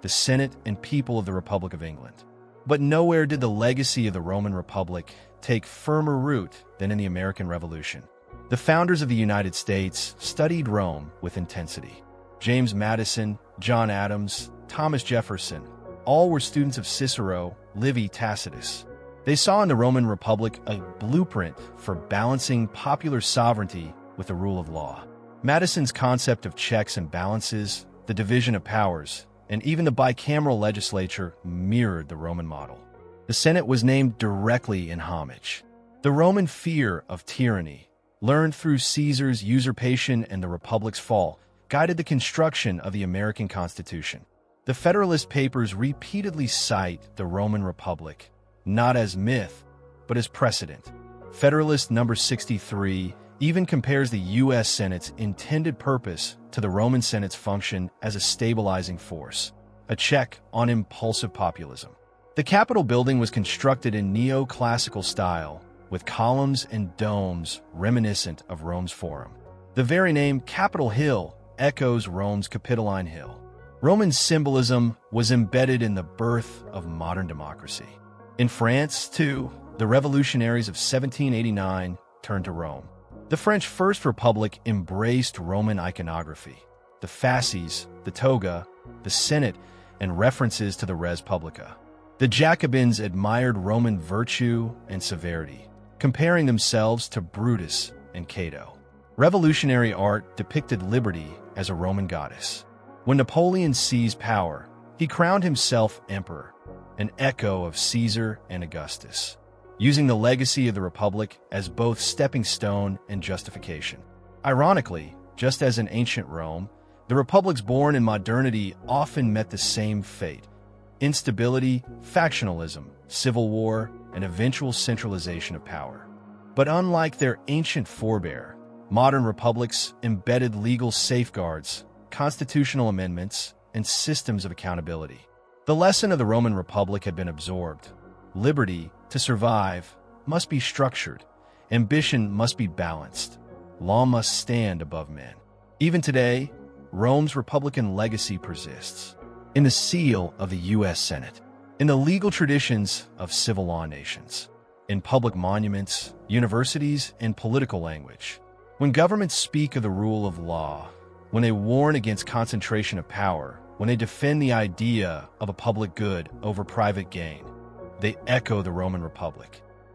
the Senate and people of the Republic of England. But nowhere did the legacy of the Roman Republic take firmer root than in the American Revolution. The founders of the United States studied Rome with intensity. James Madison, John Adams, Thomas Jefferson, all were students of Cicero, Livy, Tacitus. They saw in the Roman Republic a blueprint for balancing popular sovereignty with the rule of law. Madison's concept of checks and balances, the division of powers, and even the bicameral legislature mirrored the Roman model. The Senate was named directly in homage. The Roman fear of tyranny, learned through Caesar's usurpation and the Republic's fall, guided the construction of the American Constitution. The Federalist Papers repeatedly cite the Roman Republic, not as myth, but as precedent. Federalist number 63 even compares the U.S. Senate's intended purpose to the Roman Senate's function as a stabilizing force, a check on impulsive populism. The Capitol building was constructed in neoclassical style, with columns and domes reminiscent of Rome's Forum. The very name Capitol Hill echoes Rome's Capitoline Hill. Roman symbolism was embedded in the birth of modern democracy. In France, too, the revolutionaries of 1789 turned to Rome. The French First Republic embraced Roman iconography, the fasces, the toga, the Senate, and references to the res publica. The Jacobins admired Roman virtue and severity, comparing themselves to Brutus and Cato. Revolutionary art depicted liberty as a Roman goddess. When Napoleon seized power, he crowned himself emperor, an echo of Caesar and Augustus, using the legacy of the Republic as both stepping stone and justification. Ironically, just as in ancient Rome, the republics born in modernity often met the same fate: instability, factionalism, civil war, and eventual centralization of power. But unlike their ancient forebear, modern republics embedded legal safeguards, constitutional amendments, and systems of accountability. The lesson of the Roman Republic had been absorbed. Liberty, to survive, must be structured. Ambition must be balanced. Law must stand above men. Even today, Rome's Republican legacy persists in the seal of the U.S. Senate, in the legal traditions of civil law nations, in public monuments, universities, and political language. When governments speak of the rule of law, when they warn against concentration of power, when they defend the idea of a public good over private gain, they echo the Roman Republic.